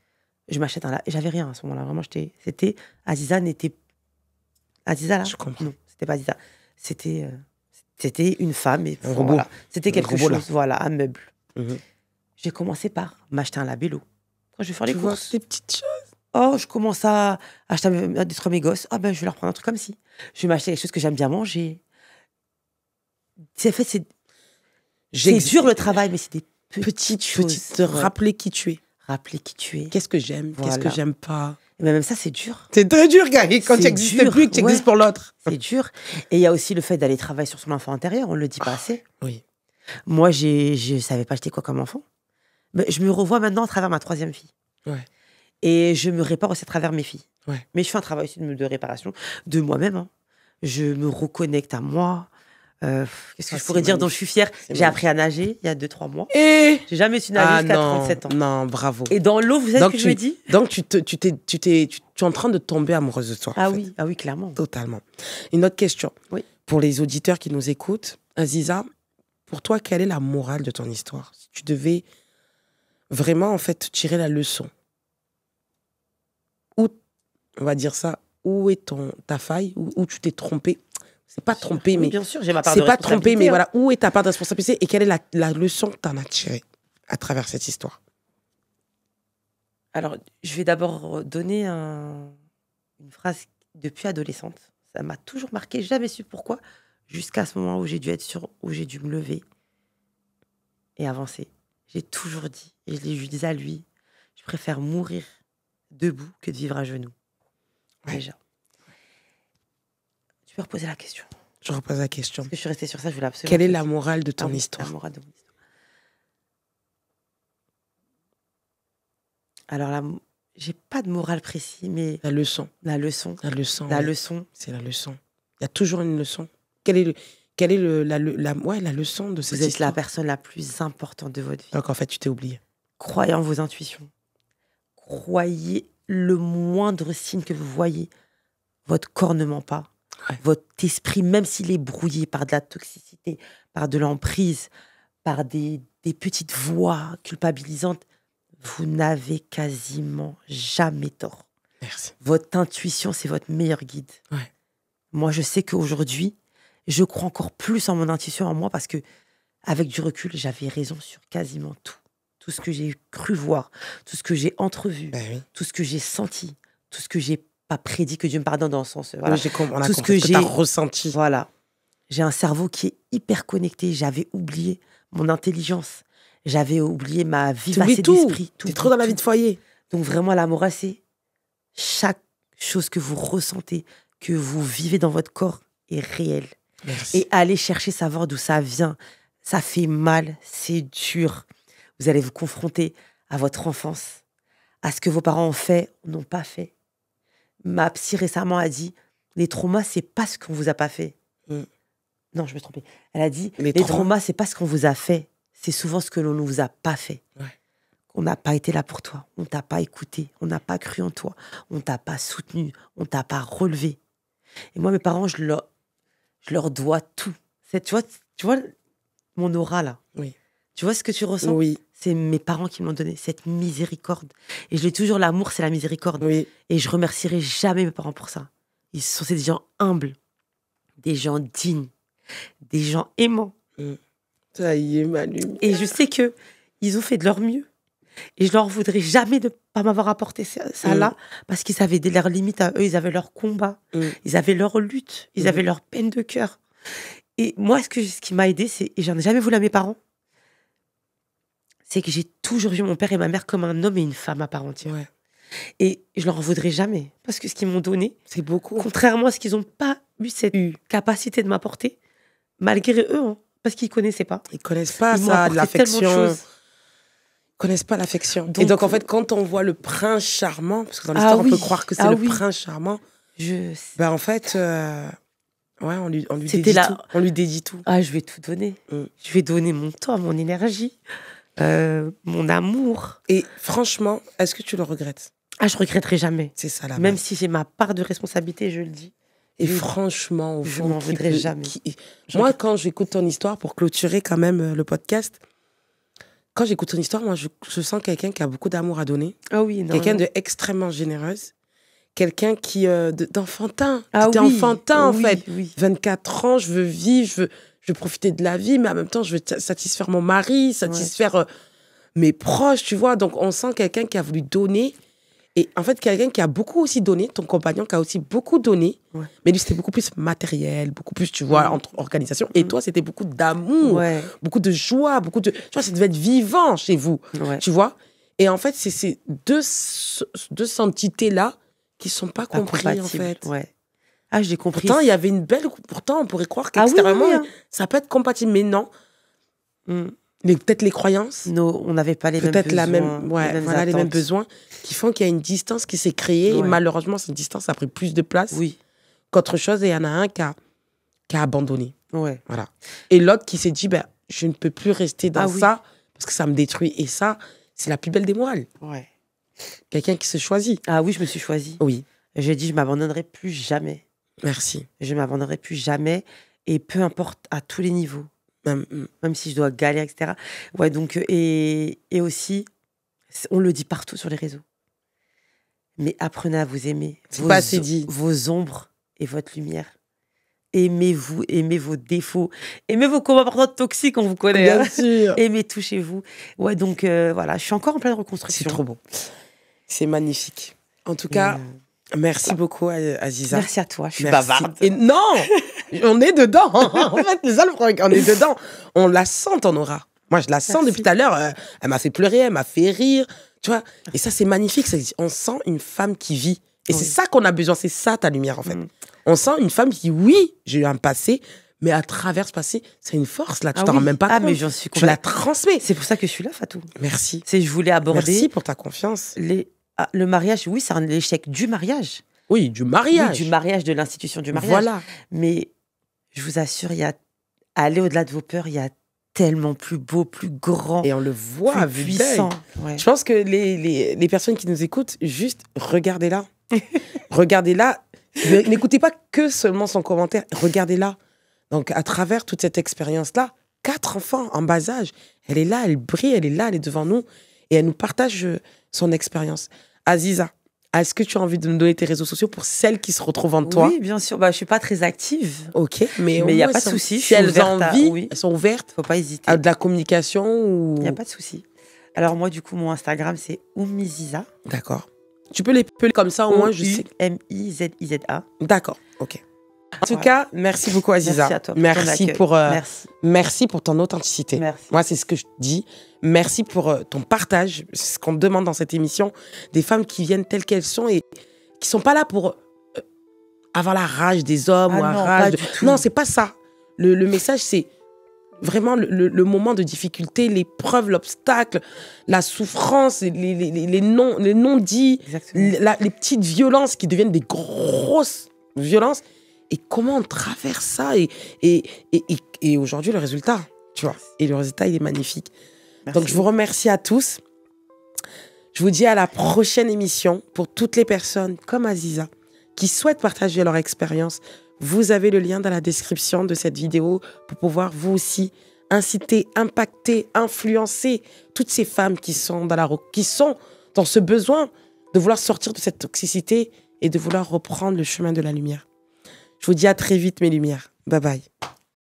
Je m'achète et j'avais rien à ce moment-là. Vraiment, c'était. Aziza là ? Je comprends. Non, c'était pas Aziza. C'était une femme. Et un robot. Voilà. C'était quelque chose, un meuble. Mm-hmm. J'ai commencé par m'acheter un labello. Quand je vais faire les courses. Des petites choses. Oh, je commence à acheter des trucs à mes gosses. Ah ben, je vais leur prendre un truc comme ci. Je vais m'acheter des choses que j'aime bien manger. C'est dur le travail, mais c'est des petites choses. Te rappeler qui tu es. Rappeler qui tu es. Qu'est-ce que j'aime, qu'est-ce que j'aime pas. Mais même ça, c'est dur. C'est très dur, Gary, quand tu n'existes plus, que tu existes pour l'autre. C'est dur. Et il y a aussi le fait d'aller travailler sur son enfant intérieur, on ne le dit pas assez. Oui. Moi, je ne savais pas j'étais quoi comme enfant. Mais je me revois maintenant à travers ma 3e fille. Ouais. Et je me répare aussi à travers mes filles. Ouais. Mais je fais un travail aussi de réparation de moi-même. Je me reconnecte à moi. Qu'est-ce que je pourrais dire dont je suis fière ? J'ai appris à nager il y a 2-3 mois. Et j'ai jamais su nager jusqu'à 37 ans. Non, bravo. Et dans l'eau, vous savez ce que je me dis ? Donc tu es en train de tomber amoureuse de toi. Ah oui, clairement. Totalement. Une autre question. Oui. Pour les auditeurs qui nous écoutent, Aziza, pour toi, quelle est la morale de ton histoire ? Si tu devais vraiment en fait tirer la leçon, où, on va dire ça, où est ta faille, où tu t'es trompé ? C'est pas trompé, mais bien sûr, j'ai ma part de c'est pas trompé, mais hein. voilà, où est ta part de responsabilité et quelle est la leçon que tu en as tirée à travers cette histoire ? Alors, je vais d'abord donner une phrase depuis adolescente. Ça m'a toujours marqué, jamais su pourquoi, jusqu'à ce moment où j'ai dû où j'ai dû me lever et avancer. J'ai toujours dit, et je disais à lui, je préfère mourir debout que de vivre à genoux. Ouais. Déjà. Tu peux reposer la question. Je repose la question. Parce que je suis restée sur ça, je voulais absolument. Quelle est la morale de ton histoire ? La morale de mon histoire. Alors, j'ai pas de morale précis, mais... La leçon. La leçon. La leçon. La ouais. leçon. C'est la leçon. Il y a toujours une leçon. Quelle est la leçon de cette histoire ? Vous êtes la personne la plus importante de votre vie. Donc, en fait, tu t'es oublié. Croyez en vos intuitions. Croyez le moindre signe que vous voyez. Votre corps ne ment pas. Ouais. Votre esprit, même s'il est brouillé par de la toxicité, par de l'emprise, par des petites voix culpabilisantes, vous n'avez quasiment jamais tort. Merci. Votre intuition, c'est votre meilleur guide. Ouais. Moi, je sais qu'aujourd'hui, je crois encore plus en mon intuition, en moi, parce que avec du recul, j'avais raison sur quasiment tout. Tout ce que j'ai cru voir, tout ce que j'ai entrevu, tout ce que j'ai senti, tout ce que j'ai pas prédit, que Dieu me pardonne dans le sens. Voilà. Tout ce que j'ai ressenti. Voilà. J'ai un cerveau qui est hyper connecté. J'avais oublié mon intelligence. J'avais oublié ma vivacité d'esprit. T'es trop dans la vie de foyer. Donc vraiment, la morale, c'est chaque chose que vous ressentez, que vous vivez dans votre corps est réelle. Merci. Et allez chercher, savoir d'où ça vient. Ça fait mal, c'est dur. Vous allez vous confronter à votre enfance, à ce que vos parents ont fait ou n'ont pas fait. Ma psy récemment a dit, les traumas, c'est pas ce qu'on vous a pas fait. Non, je me trompais. Elle a dit, les traumas, c'est pas ce qu'on vous a fait. C'est souvent ce que l'on ne vous a pas fait. Ouais. On n'a pas été là pour toi. On t'a pas écouté. On n'a pas cru en toi. On t'a pas soutenu. On t'a pas relevé. Et moi, mes parents, je leur dois tout. Tu vois mon aura, là. Oui. Tu vois ce que tu ressens? Oui. C'est mes parents qui m'ont donné cette miséricorde. Et je l'ai toujours, l'amour, c'est la miséricorde. Oui. Et je remercierai jamais mes parents pour ça. C'est des gens humbles, des gens dignes, des gens aimants. Ça y est, Manu. Et je sais que ils ont fait de leur mieux. Et je leur voudrais jamais de pas m'avoir apporté ça là, parce qu'ils avaient leurs limites à eux, ils avaient leur combat, ils avaient leur lutte, ils avaient leur peine de cœur. Et moi, ce qui m'a aidé, et j'en ai jamais voulu à mes parents, c'est que j'ai toujours vu mon père et ma mère comme un homme et une femme à part entière. Ouais. Et je leur en voudrais jamais, parce que ce qu'ils m'ont donné, c'est beaucoup. Contrairement à ce qu'ils n'ont pas eu cette capacité de m'apporter, malgré eux, hein, parce qu'ils ne connaissaient pas. Ils ne connaissent pas ça, l'affection. Ils connaissent pas l'affection. Et donc, en fait, quand on voit le prince charmant, parce que dans l'histoire, on peut croire que c'est le prince charmant, ben, en fait, on lui dédie tout. On lui dédie tout. Ah, je vais tout donner. Je vais donner mon temps, mon énergie, mon amour. Et franchement, est-ce que tu le regrettes? Ah, je regretterai jamais. C'est ça, là. Même si j'ai ma part de responsabilité, je le dis. Et franchement, au fond, je m'en voudrais jamais. Moi, quand j'écoute ton histoire, pour clôturer quand même le podcast, quand j'écoute ton histoire, moi, je sens quelqu'un qui a beaucoup d'amour à donner. Ah oui, quelqu'un d'extrêmement généreuse. Quelqu'un qui d'enfantin. Ah qui était enfantin, en fait. Oui. 24 ans, je veux vivre, je veux profiter de la vie, mais en même temps, je veux satisfaire mon mari, satisfaire mes proches, tu vois. Donc, on sent quelqu'un qui a voulu donner. Et en fait, quelqu'un qui a beaucoup aussi donné, ton compagnon qui a aussi beaucoup donné, mais lui, c'était beaucoup plus matériel, beaucoup plus, tu vois, entre organisation. Et toi, c'était beaucoup d'amour, beaucoup de joie, tu vois, ça devait être vivant chez vous, tu vois. Et en fait, c'est ces deux entités-là qui ne sont pas comprises, en fait. Ouais. Ah, j'ai compris. Pourtant, il y avait une belle... Pourtant, on pourrait croire qu'extérieurement, ça peut être compatible, mais non. Peut-être les croyances. Non, on n'avait pas les mêmes besoins. Peut-être les mêmes besoins qui font qu'il y a une distance qui s'est créée. Et malheureusement, cette distance a pris plus de place qu'autre chose. Et il y en a un qui a abandonné. Ouais. Voilà. Et l'autre qui s'est dit, je ne peux plus rester dans ça parce que ça me détruit. Et ça, c'est la plus belle des morales. Ouais. Quelqu'un qui se choisit. Ah oui, je me suis choisie. Oui. J'ai dit, je ne m'abandonnerai plus jamais. Merci. Je ne m'abandonnerai plus jamais. Et peu importe, à tous les niveaux. Même si je dois galérer, etc. Ouais, donc, et aussi, on le dit partout sur les réseaux. Mais apprenez à vous aimer. C'est pas assez dit. Vos ombres et votre lumière. Aimez-vous, aimez vos défauts. Aimez vos comportements toxiques, on vous connaît. Bien sûr. Aimez, touchez-vous. Ouais, donc voilà, je suis encore en pleine reconstruction. C'est trop beau. C'est magnifique. En tout cas, merci beaucoup, Aziza. Merci à toi, je suis bavarde. Et non, on est dedans. En fait, c'est ça le problème, on est dedans. On la sent, ton aura. Moi, je la sens depuis tout à l'heure. Elle m'a fait pleurer, elle m'a fait rire. Tu vois. Et ça, c'est magnifique. On sent une femme qui vit. Et c'est ça qu'on a besoin. C'est ça, ta lumière, en fait. On sent une femme qui, oui, j'ai eu un passé, mais à travers ce passé, c'est une force, là. Tu t'en rends même pas compte. Mais j'en suis tu la transmets. C'est pour ça que je suis là, Fatou. Merci. Je voulais aborder... Merci pour ta confiance. Le mariage, oui, c'est l'échec du mariage. Oui, du mariage. Oui, du mariage, de l'institution du mariage. Voilà. Mais je vous assure, aller au-delà de vos peurs, il y a tellement plus beau, plus grand. Et on le voit, plus puissant. Ouais. Je pense que les personnes qui nous écoutent, juste regardez-la. Regardez-la. N'écoutez pas que seulement son commentaire. Regardez-la. Donc, à travers toute cette expérience-là, 4 enfants en bas âge, elle est là, elle brille, elle est là, elle est devant nous. Et elle nous partage son expérience. Aziza, est-ce que tu as envie de nous donner tes réseaux sociaux pour celles qui se retrouvent en toi? Oui, bien sûr. Je ne suis pas très active. Ok, mais il n'y a pas de souci. Si elles ont envie, elles sont ouvertes. Il ne faut pas hésiter. À de la communication ou... Il n'y a pas de souci. Alors moi, du coup, mon Instagram, c'est Oumiziza. D'accord. Tu peux les peler comme ça, au moins, je sais. Miziza. D'accord, ok. En tout cas, merci beaucoup, Aziza. Merci à toi. Merci pour ton authenticité. Merci. Moi, c'est ce que je dis. Merci pour ton partage. C'est ce qu'on demande dans cette émission. Des femmes qui viennent telles qu'elles sont et qui sont pas là pour avoir la rage des hommes ou la rage. Non, c'est pas ça. Le message, c'est vraiment le moment de difficulté, l'épreuve, l'obstacle, la souffrance, les non-dits, les petites violences qui deviennent des grosses violences. Et comment on traverse ça et aujourd'hui, le résultat, tu vois. Et le résultat, il est magnifique. Merci. Donc, je vous remercie à tous. Je vous dis à la prochaine émission pour toutes les personnes comme Aziza qui souhaitent partager leur expérience. Vous avez le lien dans la description de cette vidéo pour pouvoir vous aussi inciter, impacter, influencer toutes ces femmes qui sont dans ce besoin de vouloir sortir de cette toxicité et de vouloir reprendre le chemin de la lumière. Je vous dis à très vite, mes lumières. Bye bye.